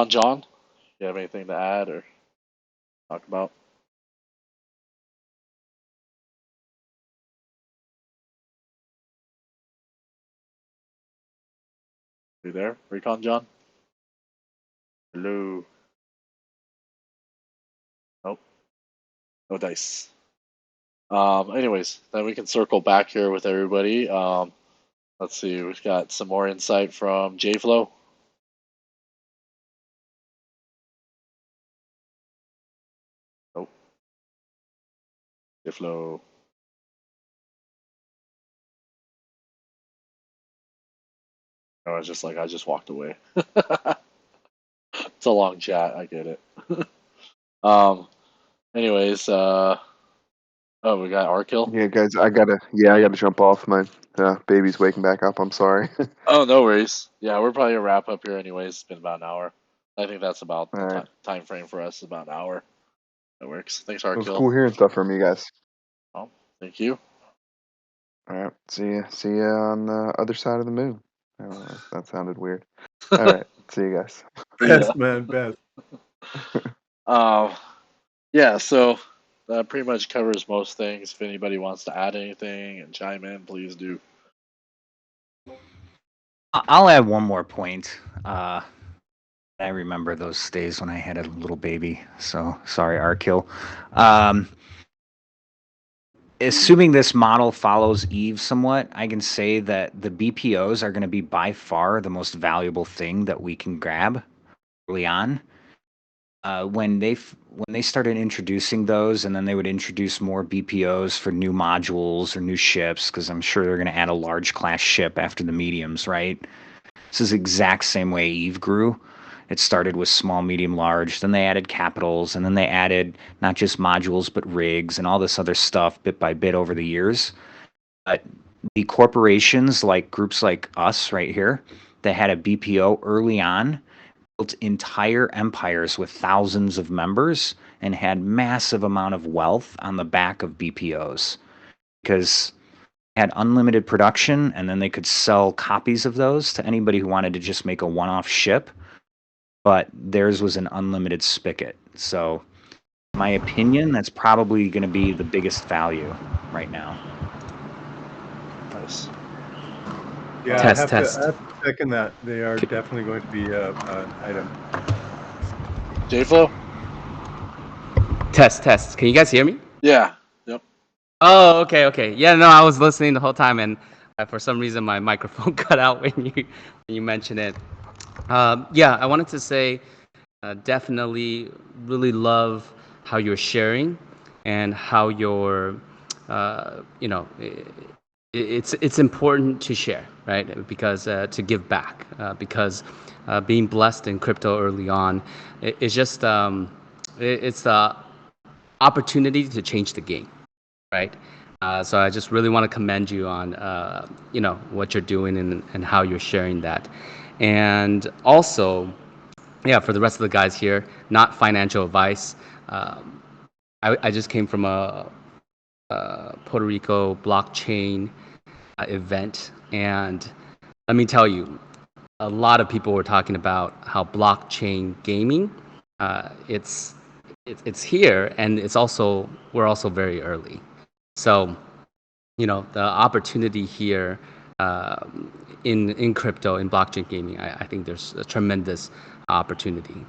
John, you have anything to add or talk about? You there, Recon John? Hello. Nope. No dice. Anyways, then we can circle back here with everybody. Let's see. We've got some more insight from JFlow. Nope. JFlow. I was just like, I just walked away. It's a long chat. I get it. um. Anyways. Oh, we got Rkill. Yeah, guys, I gotta jump off. My baby's waking back up. I'm sorry. Oh, no worries. Yeah, we're probably gonna wrap up here anyways. It's been about an hour. I think that's about All the right. time frame for us. About an hour. That works. Thanks, It was Rkill. cool hearing stuff from you guys. Oh, thank you. All right. See ya on the other side of the moon. I don't know. That sounded weird. All right. See you guys. Yeah. Best, man, best. Um. Yeah. So that pretty much covers most things. If anybody wants to add anything and chime in, please do. I'll add one more point. I remember those days when I had a little baby. So sorry, Rkill. Assuming this model follows Eve somewhat, I can say that the BPOs are going to be by far the most valuable thing that we can grab early on. When they started introducing those, and then they would introduce more BPOs for new modules or new ships, because I'm sure they're going to add a large class ship after the mediums, right? This is the exact same way Eve grew. It started with small, medium, large. Then they added capitals, and then they added not just modules but rigs and all this other stuff bit by bit over the years. But the corporations, like groups like us right here, that had a BPO early on, built entire empires with thousands of members and had massive amount of wealth on the back of BPOs. Because had unlimited production, and then they could sell copies of those to anybody who wanted to just make a one-off ship. But theirs was an unlimited spigot. So, in my opinion, that's probably going to be the biggest value right now. Nice. Yeah, Test. I have to second that. They are definitely going to be an item. JFlo? Test. Can you guys hear me? Yeah. Yep. Oh, okay. Yeah, no, I was listening the whole time, and for some reason my microphone cut out when you mentioned it. Yeah, I wanted to say, definitely really love how you're sharing, and how you're, it's important to share, right? Because to give back, because being blessed in crypto early on, it's just it's the opportunity to change the game, right? So I just really want to commend you on what you're doing, and how you're sharing that, and also, yeah, for the rest of the guys here, not financial advice. I just came from a Puerto Rico blockchain event, and let me tell you, a lot of people were talking about how blockchain gaming, it's here, and we're also very early. So, the opportunity here, in crypto, in blockchain gaming, I think there's a tremendous opportunity,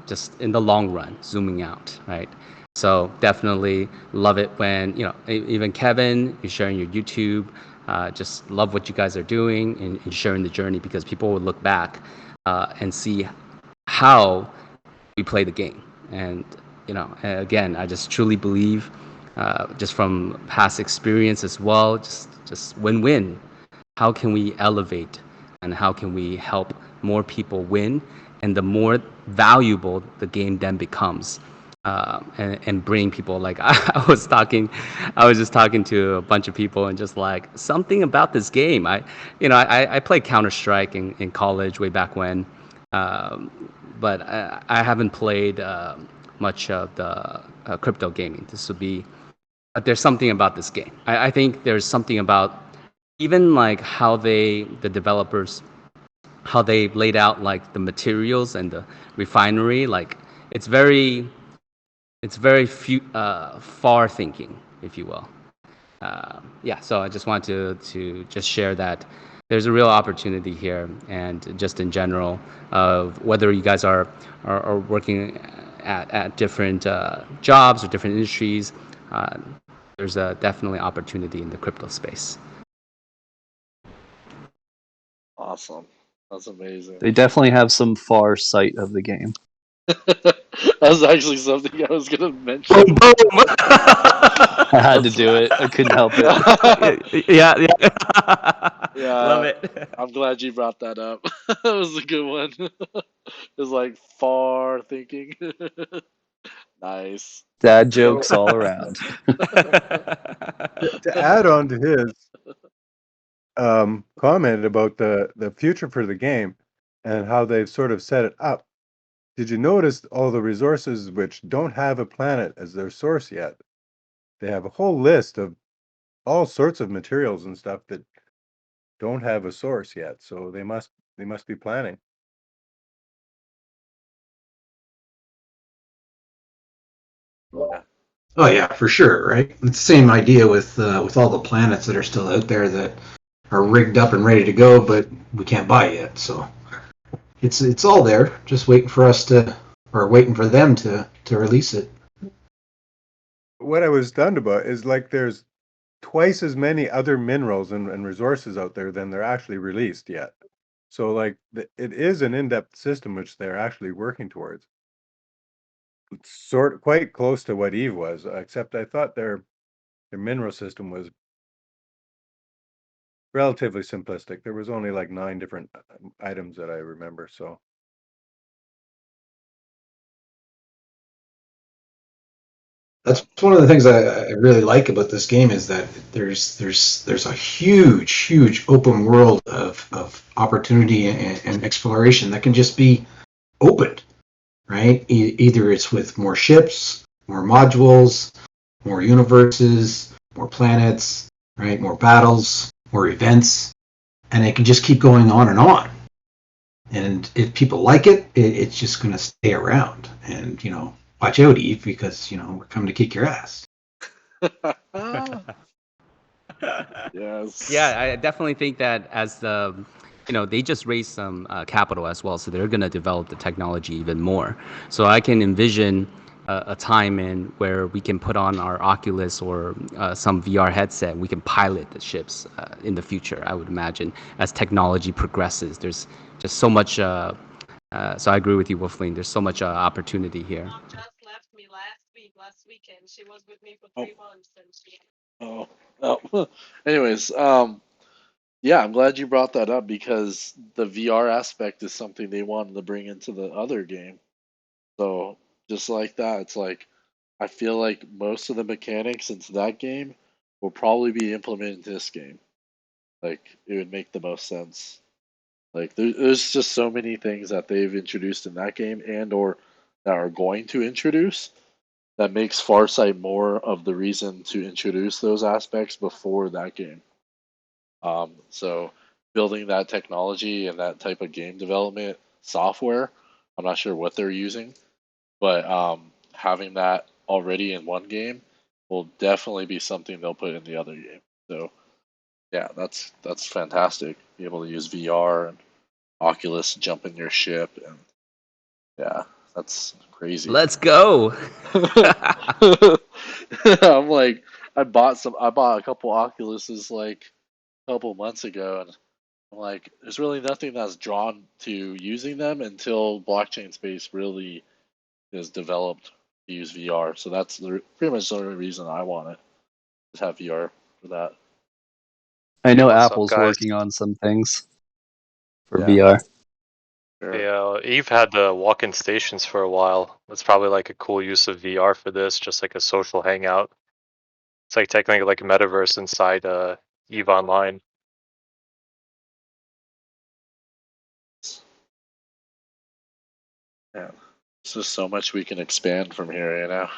just in the long run, zooming out, right? So definitely love it when, even Kevin, you're sharing your YouTube. Just love what you guys are doing, and sharing the journey, because people will look back and see how we play the game. And, again, I just truly believe, just from past experience as well, just win-win. How can we elevate, and how can we help more people win? And the more valuable the game then becomes, and bring people, like, I was just talking to a bunch of people, and just like, something about this game. I played Counter-Strike in college way back when, but I haven't played much of the crypto gaming. But there's something about this game. I think there's something about, even like the developers, how they laid out like the materials and the refinery. Like, it's very far thinking, if you will. Yeah, so I just wanted to just share that there's a real opportunity here, and just in general, of whether you guys are working at different jobs or different industries, there's definitely opportunity in the crypto space. Awesome. That's amazing. They definitely have some far sight of the game. That's actually something I was gonna mention. Boom, boom. I had to do it. I couldn't help it. Yeah. Yeah, Love it. I'm glad you brought that up. That was a good one. It's like far thinking. Nice. Dad jokes all around. To add on to his comment about the future for the game and how they've sort of set it up, did you notice all the resources which don't have a planet as their source yet? They have a whole list of all sorts of materials and stuff that don't have a source yet, so they must be planning. Yeah. Oh yeah, for sure, right? It's the same idea with all the planets that are still out there that are rigged up and ready to go, but we can't buy yet. So it's all there, just waiting for waiting for them to release it. What I was stunned about is, like, there's twice as many other minerals and resources out there than they're actually released yet. So, like, it is an in-depth system which they're actually working towards. It's quite close to what Eve was, except I thought their mineral system was relatively simplistic. There was only like 9 different items that I remember. So That's one of the things I really like about this game is that there's a huge open world of opportunity and exploration that can just be opened, right? Either it's with more ships, more modules, more universes, more planets. right? More battles, more events, and it can just keep going on and on. And if people like it, it's just going to stay around. And, watch out, Eve, because, we're coming to kick your ass. Yes. Yeah, I definitely think that as the, they just raised some capital as well, so they're going to develop the technology even more. So I can envision a time in where we can put on our Oculus or some VR headset, we can pilot the ships in the future, I would imagine, as technology progresses. There's just so much, so I agree with you, Wolfling, there's so much opportunity here. Mom just left me last weekend. She was with me for 3 months and she. Oh. Anyways, yeah, I'm glad you brought that up because the VR aspect is something they wanted to bring into the other game. So just like that, it's like I feel like most of the mechanics into that game will probably be implemented in this game. Like it would make the most sense. Like there's just so many things that they've introduced in that game and or that are going to introduce that makes Farsight more of the reason to introduce those aspects before that game. So building that technology and that type of game development software, I'm not sure what they're using, but having that already in one game will definitely be something they'll put in the other game. So yeah, that's fantastic. Be able to use VR and Oculus jump in your ship, and yeah, that's crazy. Let's go. I'm like, I bought a couple Oculuses like a couple months ago, and I'm like, there's really nothing that's drawn to using them until blockchain space really is developed to use VR. So that's pretty much the only reason I want it, is have VR for that. I know What's up, Apple's guys? working on some things for Yeah. VR. Sure. Yeah, Eve had the walk-in stations for a while. That's probably like a cool use of VR for this, just like a social hangout. It's like technically like a metaverse inside Eve Online. Yeah. There's just so much we can expand from here, you know?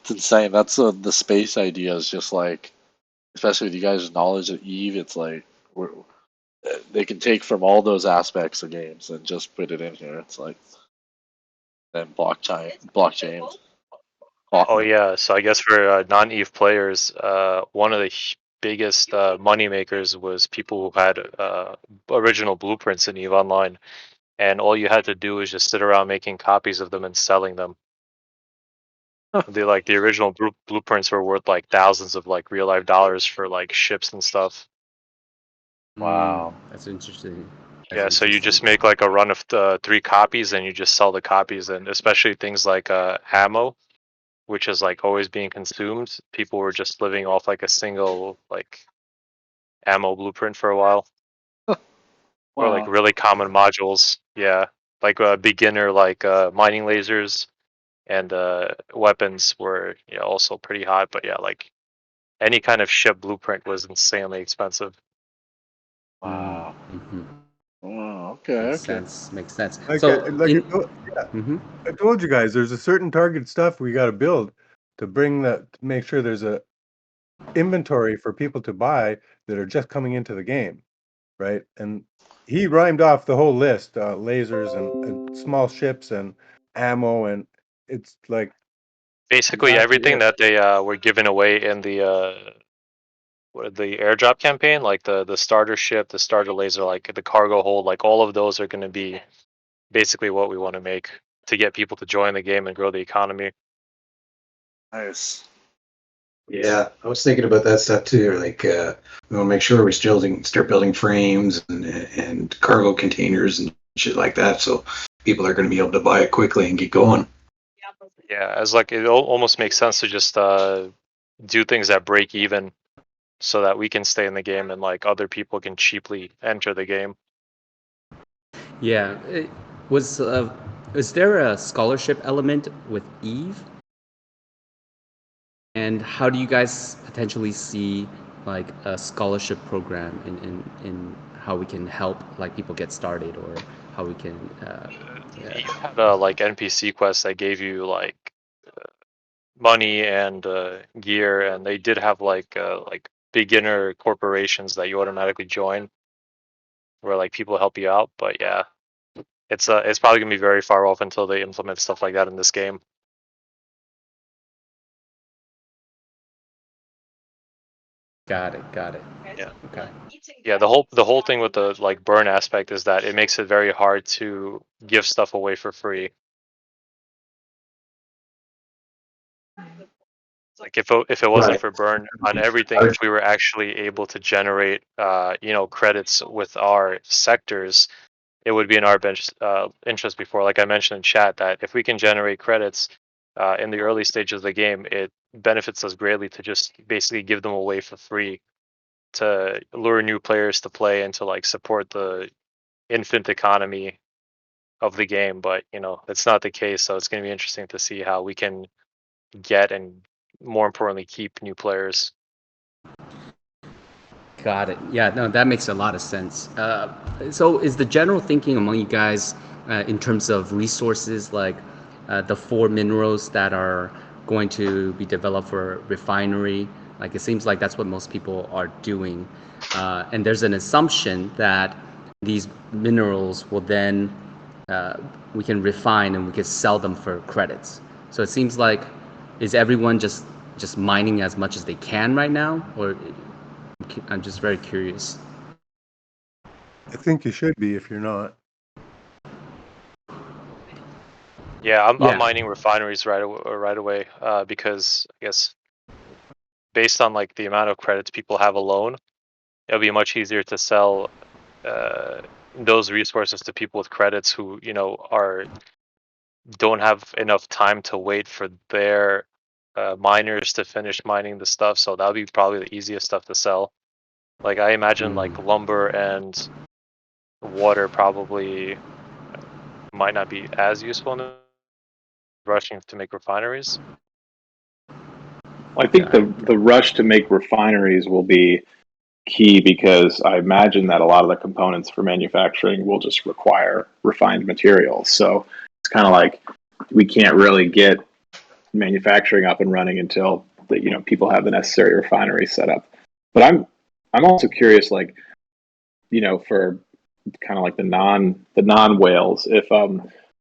It's insane. That's the space idea is just like, especially with you guys' knowledge of Eve, it's like they can take from all those aspects of games and just put it in here. It's like then blockchain. Oh yeah, so I guess for non-Eve players, one of the biggest money makers was people who had original blueprints in Eve Online, and all you had to do was just sit around making copies of them and selling them. The original blueprints were worth like thousands of like real life dollars for like ships and stuff. Wow, that's interesting. Yeah, so you just make like a run of 3 copies and you just sell the copies, and especially things like ammo, which is like always being consumed. People were just living off like a single like ammo blueprint for a while. Or like Wow. really common modules. Yeah. Like beginner like mining lasers and weapons were also pretty hot, but yeah, like any kind of ship blueprint was insanely expensive. Wow. Mm-hmm. Wow. Okay. Makes Okay. sense. Makes sense. Like, So, I told you guys, there's a certain target stuff we got to build to bring that, to make sure there's a inventory for people to buy that are just coming into the game, right? And he rhymed off the whole list: lasers and small ships and ammo, and it's like Basically exactly everything it. that they were giving away in the airdrop campaign, like the starter ship, the starter laser, like the cargo hold, like all of those are going to be basically what we want to make to get people to join the game and grow the economy. Nice. Yeah, I was thinking about that stuff too. Like, we want to make sure we start building frames and cargo containers and shit like that, so people are going to be able to buy it quickly and get going. Yeah, as like it almost makes sense to just do things that break even, so that we can stay in the game and like other people can cheaply enter the game. yeah, is there a scholarship element with Eve? And how do you guys potentially see like a scholarship program in how we can help like people get started, or how we can You had like NPC quests that gave you like money and gear, and they did have like beginner corporations that you automatically join, where like people help you out. But yeah, it's probably gonna be very far off until they implement stuff like that in this game. Got it. Got it. Yeah. Okay. Yeah, the whole thing with the like burn aspect is that it makes it very hard to give stuff away for free. Like if it wasn't Right. for burn on everything, if we were actually able to generate credits with our sectors, it would be in our interest before. Like I mentioned in chat, that if we can generate credits in the early stages of the game, it benefits us greatly to just basically give them away for free to lure new players to play and to like support the infant economy of the game. But it's not the case, so it's going to be interesting to see how we can get and more importantly keep new players. Got it. Yeah, no, that makes a lot of sense. So is the general thinking among you guys in terms of resources, like the 4 minerals that are going to be developed for refinery, like it seems like that's what most people are doing. And there's an assumption that these minerals will then, we can refine and we can sell them for credits. So it seems like, is everyone just mining as much as they can right now? Or I'm just very curious. I think you should be if you're not. Yeah, I'm Yeah. mining refineries right away because I guess based on like the amount of credits people have alone, it'll be much easier to sell those resources to people with credits who don't have enough time to wait for their miners to finish mining the stuff. So that'll be probably the easiest stuff to sell. Like I imagine like lumber and water probably might not be as useful in rushing to make refineries. Well, I think the rush to make refineries will be key because I imagine that a lot of the components for manufacturing will just require refined materials. So it's kind of like we can't really get manufacturing up and running until people have the necessary refinery set up. But I'm also curious, like for kind of like the non whales, if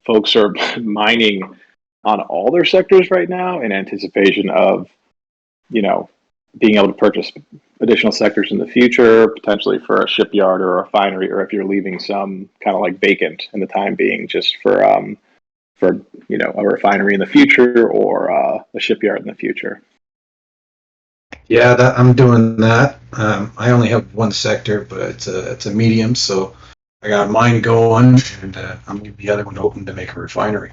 folks are mining on all their sectors right now in anticipation of being able to purchase additional sectors in the future, potentially for a shipyard or a refinery, or if you're leaving some kind of like vacant in the time being just for a refinery in the future or a shipyard in the future. Yeah, I'm doing that. I only have one sector, but it's a medium, so I got mine going, and I'm leaving the other one open to make a refinery.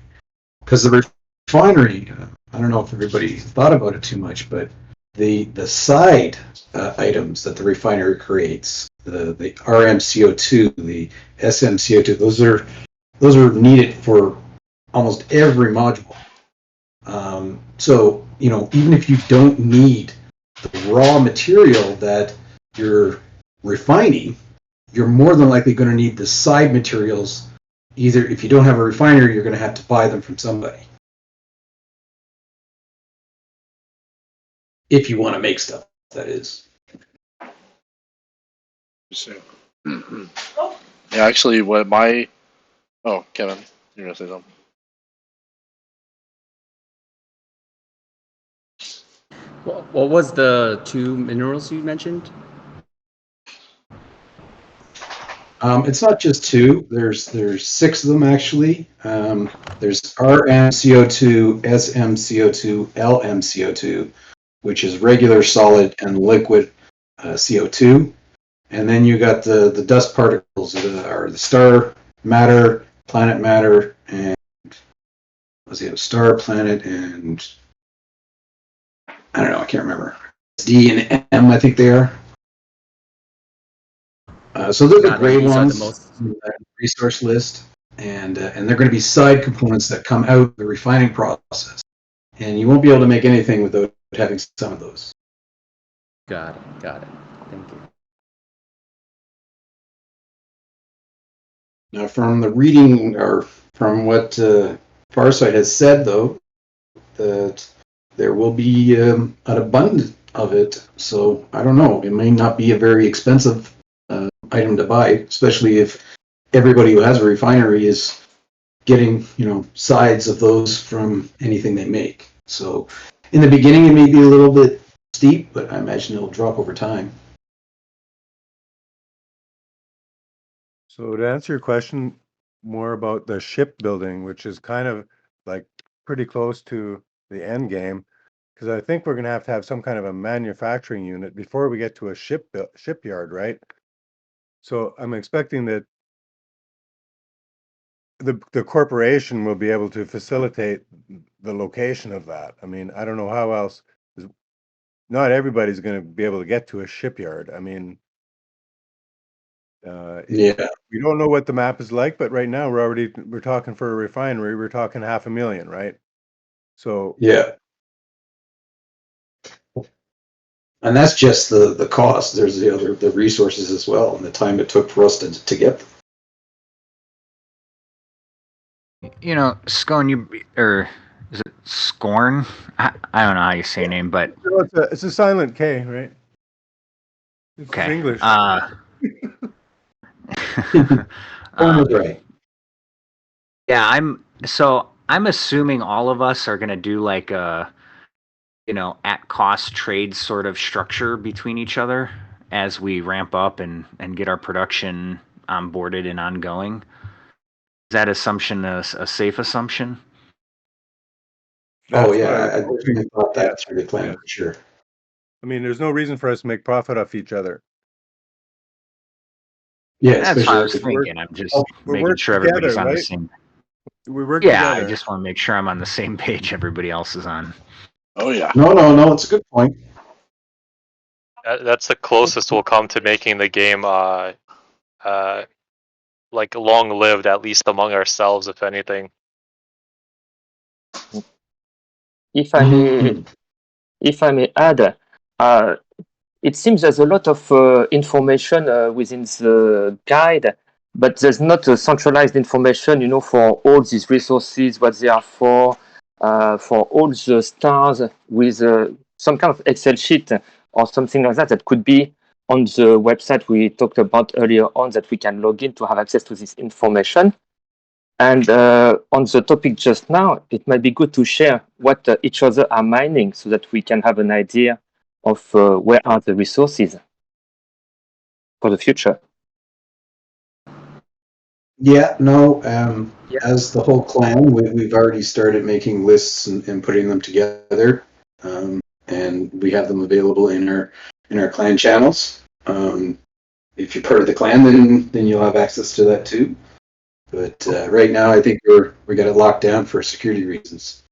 Because the refinery, I don't know if everybody thought about it too much, but the side items that the refinery creates, the RMCO2, the SMCO2, those are needed for almost every module. So even if you don't need the raw material that you're refining, you're more than likely going to need the side materials. Either if you don't have a refinery, you're going to have to buy them from somebody. If you want to make stuff, that is. Yeah, actually, oh, Kevin, you're gonna say something. What was the 2 minerals you mentioned? It's not just 2. There's 6 of them actually. There's RMCO2, SMCO2, LMCO2, which is regular, solid, and liquid CO2. And then you got the dust particles that are the star matter, planet matter, and let's see, star, planet, and I don't know, I can't remember. D and M, I think they are. So they're the gray ones in the resource list, and they're going to be side components that come out of the refining process. And you won't be able to make anything without having some of those. Got it. Thank you. Now, from the reading, or from what Farsite has said, though, that there will be an abundant of it. So I don't know. It may not be a very expensive item to buy, especially if everybody who has a refinery is getting, sides of those from anything they make. So in the beginning, it may be a little bit steep, but I imagine it'll drop over time. So to answer your question more about the shipbuilding, which is kind of like pretty close to the end game, because I think we're going to have some kind of a manufacturing unit before we get to a shipyard, right? So I'm expecting that the corporation will be able to facilitate the location of that. I mean, I don't know how else. Not everybody's going to be able to get to a shipyard. I mean, Yeah. we don't know what the map is like, but right now we're talking for a refinery. We're talking 500,000, right? So Yeah. And that's just the cost. There's the resources as well, and the time it took for us to get them. Scone, or is it Scorn? I don't know how you say your name, but it's a silent K, right? It's okay. English. Right. Yeah, I'm assuming all of us are gonna do like a at cost trade sort of structure between each other as we ramp up and get our production onboarded and ongoing. Is that assumption a safe assumption? Oh yeah, I definitely thought that through the plan for sure. I mean, there's no reason for us to make profit off each other. Yeah, that's what I was thinking. I'm just making sure everybody's on the same. We work Yeah, together. I just want to make sure I'm on the same page everybody else is on. Oh yeah. No, it's a good point. That's the closest we'll come to making the game like long-lived, at least among ourselves, if anything. If I may add, it seems there's a lot of information within the guide, but there's not a centralized information, for all these resources, what they are for all the stars with some kind of Excel sheet or something like that could be on the website we talked about earlier on, that we can log in to have access to this information. And on the topic just now, it might be good to share what each other are mining so that we can have an idea of where are the resources for the future. Yeah, no. As the whole clan, we've already started making lists and putting them together, and we have them available in our clan channels. If you're part of the clan, then you'll have access to that too. But right now, I think we got it locked down for security reasons.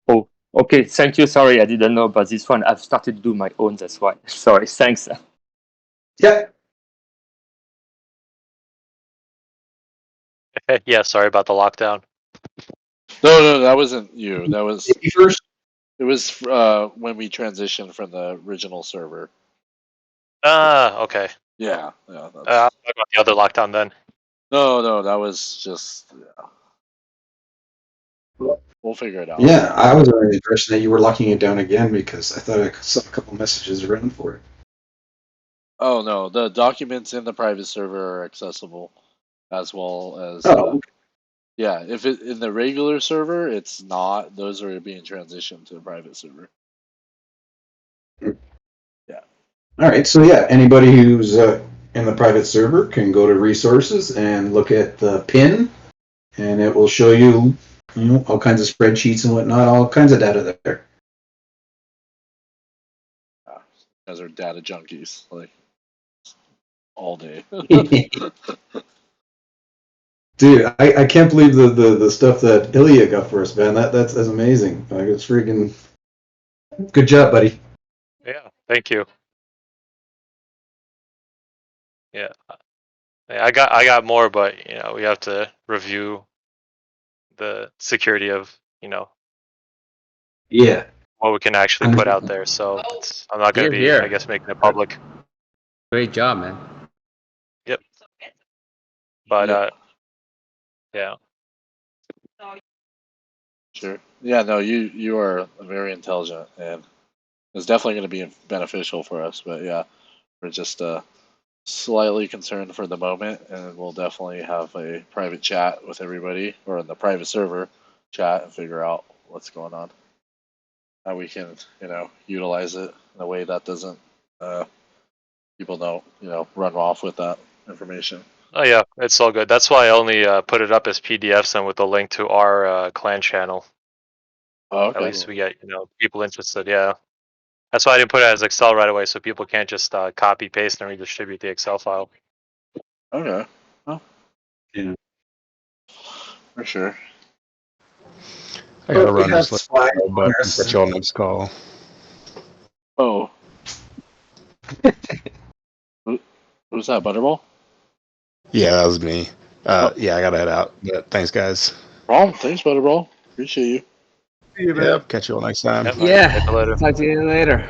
Oh, okay. Thank you. Sorry, I didn't know about this one. I've started to do my own. That's why. Sorry. Thanks. Yeah. Yeah, sorry about the lockdown. No, that wasn't you. That was first. It was when we transitioned from the original server. Okay. Yeah. I about the other lockdown then. No, that was just. Yeah. We'll figure it out. Yeah, I was under the impression that you were locking it down again because I thought I saw a couple messages around for it. Oh no, the documents in the private server are accessible, as well as. Yeah, if it in the regular server, it's not. Those are being transitioned to the private server. Yeah. All right, so yeah, anybody who's in the private server can go to resources and look at the pin, and it will show you, all kinds of spreadsheets and whatnot, all kinds of data there. Those are data junkies, like all day. Dude, I can't believe the stuff that Ilya got for us, man. That's amazing. Like, it's freaking good job, buddy. Yeah, thank you. Yeah, I got more, but we have to review the security of Yeah, what we can actually put out there. So I'm not going to be, I guess, making it public. Great job, man. Yep. But yeah. Sure. Yeah. No, you are very intelligent, and It's definitely going to be beneficial for us. But yeah, we're just slightly concerned for the moment, and we'll definitely have a private chat with everybody, or in the private server chat, and figure out what's going on, how we can utilize it in a way that doesn't people don't run off with that information. Oh yeah, it's all good. That's why I only put it up as PDFs and with a link to our clan channel. Oh, okay. At least we get people interested. Yeah, that's why I didn't put it as Excel right away, so people can't just copy paste and redistribute the Excel file. Okay. Oh. Yeah. For sure. I gotta We run have this list, slide but runners. catch you all next call. Oh. Who's that, Butterball? Yeah, that was me. Yeah, I gotta head out. But thanks, guys. Problem. Thanks, Butterball. Appreciate you. See you, man. Yep, catch you all next time. Yeah, talk to you later.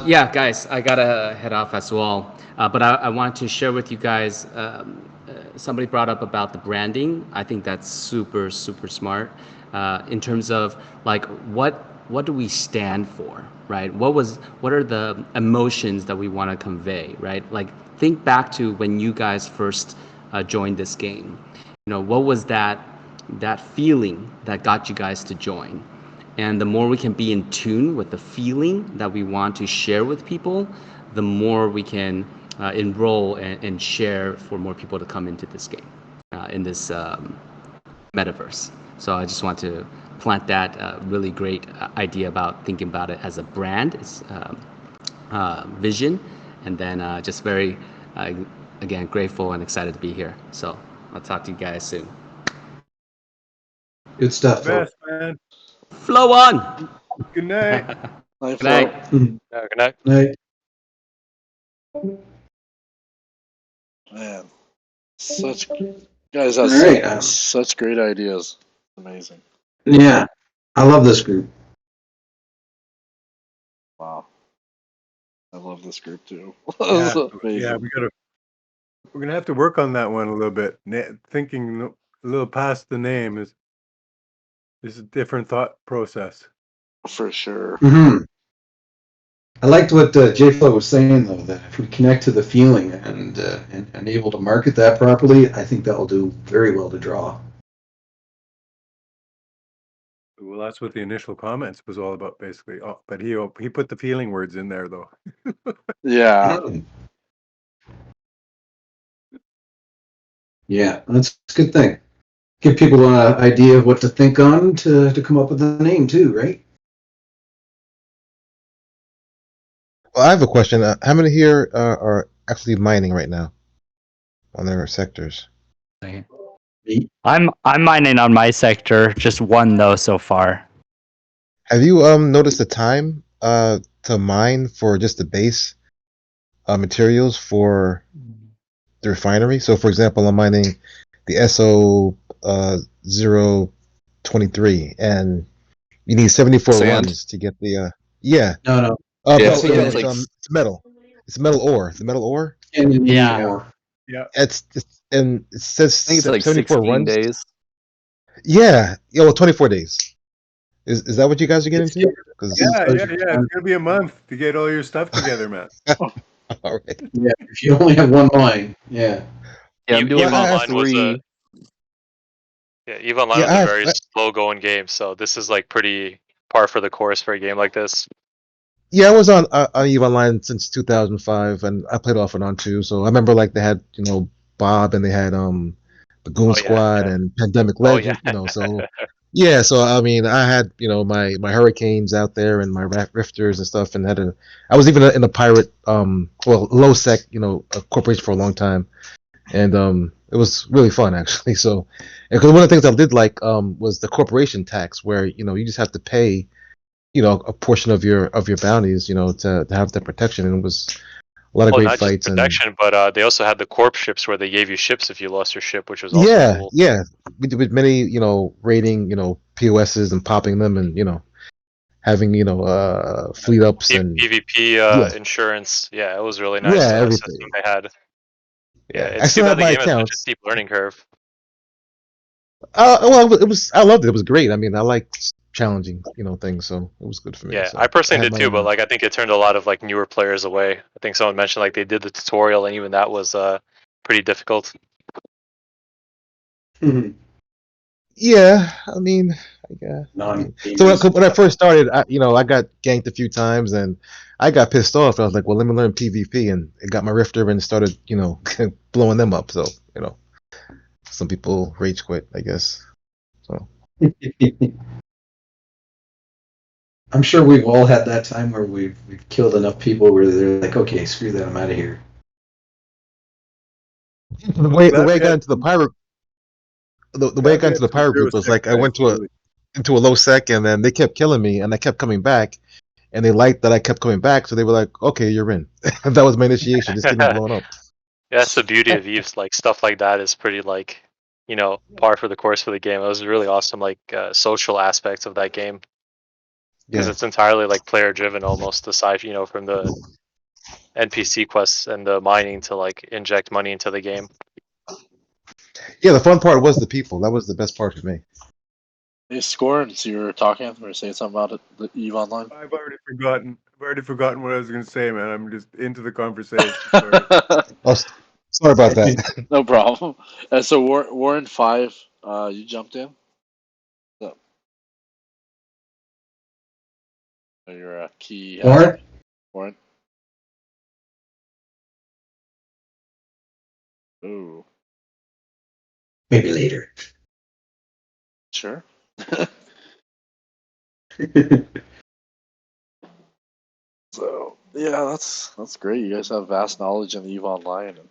Yeah, guys, I gotta head off as well. But I want to share with you guys. Somebody brought up about the branding. I think that's super smart. In terms of like what do we stand for, right? What are the emotions that we want to convey, right? Like think back to when you guys first joined this game. What was that feeling that got you guys to join? And the more we can be in tune with the feeling that we want to share with people, the more we can enroll and share for more people to come into this game, in this metaverse. So I just want to plant that really great idea about thinking about it as a brand, it's vision, and then just very, again, grateful and excited to be here. So I'll talk to you guys soon. Good stuff. Best, man. Flow on. Good night. Good night. Good night. Night. Man, guys have All right. such great ideas. Amazing. Yeah, I love this group. Wow. I love this group too. Yeah, Amazing. we're gonna have to work on that one a little bit. Thinking a little past the name is a different thought process. For sure. Mm-hmm. I liked what J-Flow was saying, though, that if we connect to the feeling and able to market that properly, I think that will do very well to draw. Well, that's what the initial comments was all about, basically. Oh, but he put the feeling words in there, though. Yeah. Yeah, that's a good thing. Give people an idea of what to think on to come up with a name, too, right? Well, I have a question. How many here are actually mining right now on their sectors? I'm mining on my sector, just one though so far. Have you noticed the time to mine for just the base materials for the refinery? So, for example, I'm mining the SO 023, and you need 74 Sand? runs to get the yeah. No. Yeah, it's like it's metal. It's metal ore. The metal ore. Yeah. Yeah. It's and it says I think it's like 74 16 runs. days. Yeah. Well, 24 days. Is that what you guys are getting to? Yeah. It's gonna be a month to get all your stuff together, man. All right. Yeah, if you only have one line, yeah. Yeah, I'm doing EVE Online was three. EVE Online was a very slow going game, so this is like pretty par for the course for a game like this. Yeah, I was on EVE Online since 2005, and I played off and on too. So I remember like they had Bob, and they had the Goon Squad and Pandemic Legend. So yeah. So I mean, I had my Hurricanes out there and my Rifters and stuff, and I was even in a pirate low sec a corporation for a long time, and it was really fun actually. So because one of the things I did like was the corporation tax, where you just have to pay a portion of your bounties, to have that protection, and it was a lot of great not fights. Just protection, but they also had the corp ships where they gave you ships if you lost your ship, which was also cool. Yeah, we did with many, raiding, POSs and popping them, and having fleet ups and PvP insurance. Yeah, it was really nice. Yeah, everything. System they had. Yeah, it's I still too have bad my the game has account. such a steep learning curve. Well, I loved it. It was great. I mean, I liked challenging, things. So it was good for me. Yeah, So I personally had did my too, but like I think it turned a lot of like newer players away. I think someone mentioned like they did the tutorial and even that was pretty difficult. Yeah, I mean, so when I first started, I got ganked a few times, and I got pissed off. I was like, well, let me learn PvP, and it got my rifter and started, blowing them up. So, some people rage quit, I guess. So. I'm sure we've all had that time where we've killed enough people where they're like, okay, screw that, I'm out of here. The way I got into the pirate, the way I got into the pirate group was like I went into a low sec, and then they kept killing me, and I kept coming back, and they liked that I kept coming back, so they were like, okay, you're in. That was my initiation. Just getting blown up. Yeah, that's the beauty of Eve's. Like stuff like that is pretty like, par for the course for the game. It was really awesome, like social aspects of that game, because it's entirely like player driven almost. Aside, from the NPC quests and the mining to like inject money into the game. Yeah, the fun part was the people. That was the best part for me. Hey, Skoran, so you were talking or saying something about it, the Eve Online? I've already forgotten what I was going to say, man. I'm just into the conversation. Sorry. Sorry about that. No problem. So Warren 5, you jumped in. So you're a key. Warren. Ooh. Maybe later. Sure. So yeah, that's great. You guys have vast knowledge in Eve Online, and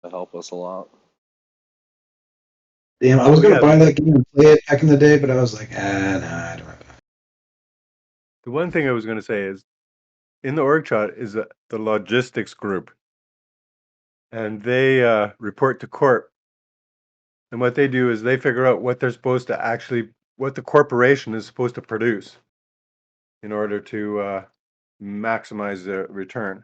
that help us a lot. Damn, I was gonna buy that game and play it back in the day, but I was like, nah, I don't have it. The one thing I was going to say is, in the org chart is the logistics group, and they report to corp. And what they do is they figure out what they're supposed to what the corporation is supposed to produce in order to maximize the return.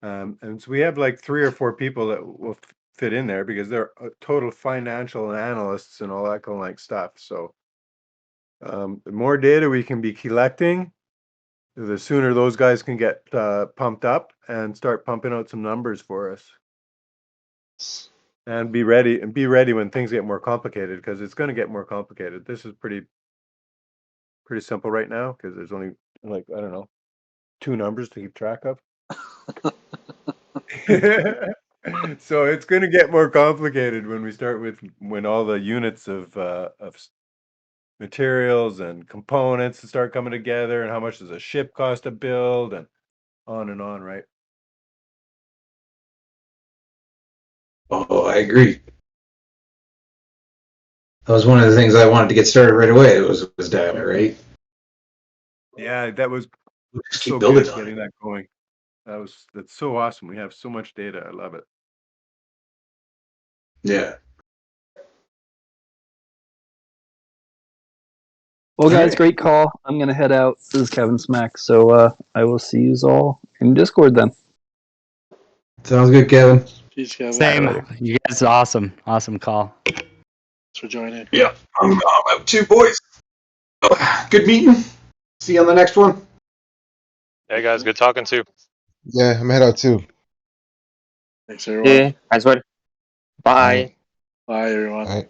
And so we have like 3 or 4 people that will fit in there because they're total financial analysts and all that kind of like stuff. So the more data we can be collecting, the sooner those guys can get pumped up and start pumping out some numbers for us. And be ready when things get more complicated, because it's going to get more complicated. This is pretty simple right now because there's only like, I don't know, 2 numbers to keep track of. So it's going to get more complicated when all the units of materials and components start coming together, and how much does a ship cost to build, and on, right? Oh, I agree. That was one of the things I wanted to get started right away. It was data, right? Yeah, that was Just so keep building good on getting that going. That's so awesome. We have so much data. I love it. Yeah. Well, guys, great call. I'm gonna head out. This is Kevin Smack. So I will see you all in Discord then. Sounds good, Kevin. Peace, Kevin. Same. You guys, awesome call. Thanks for joining. Yeah, I'm out too, boys. Good meeting. See you on the next one. Hey guys, good talking too. Yeah, I'm head out too. Thanks everyone. Yeah, as well. Bye. Bye everyone. All right.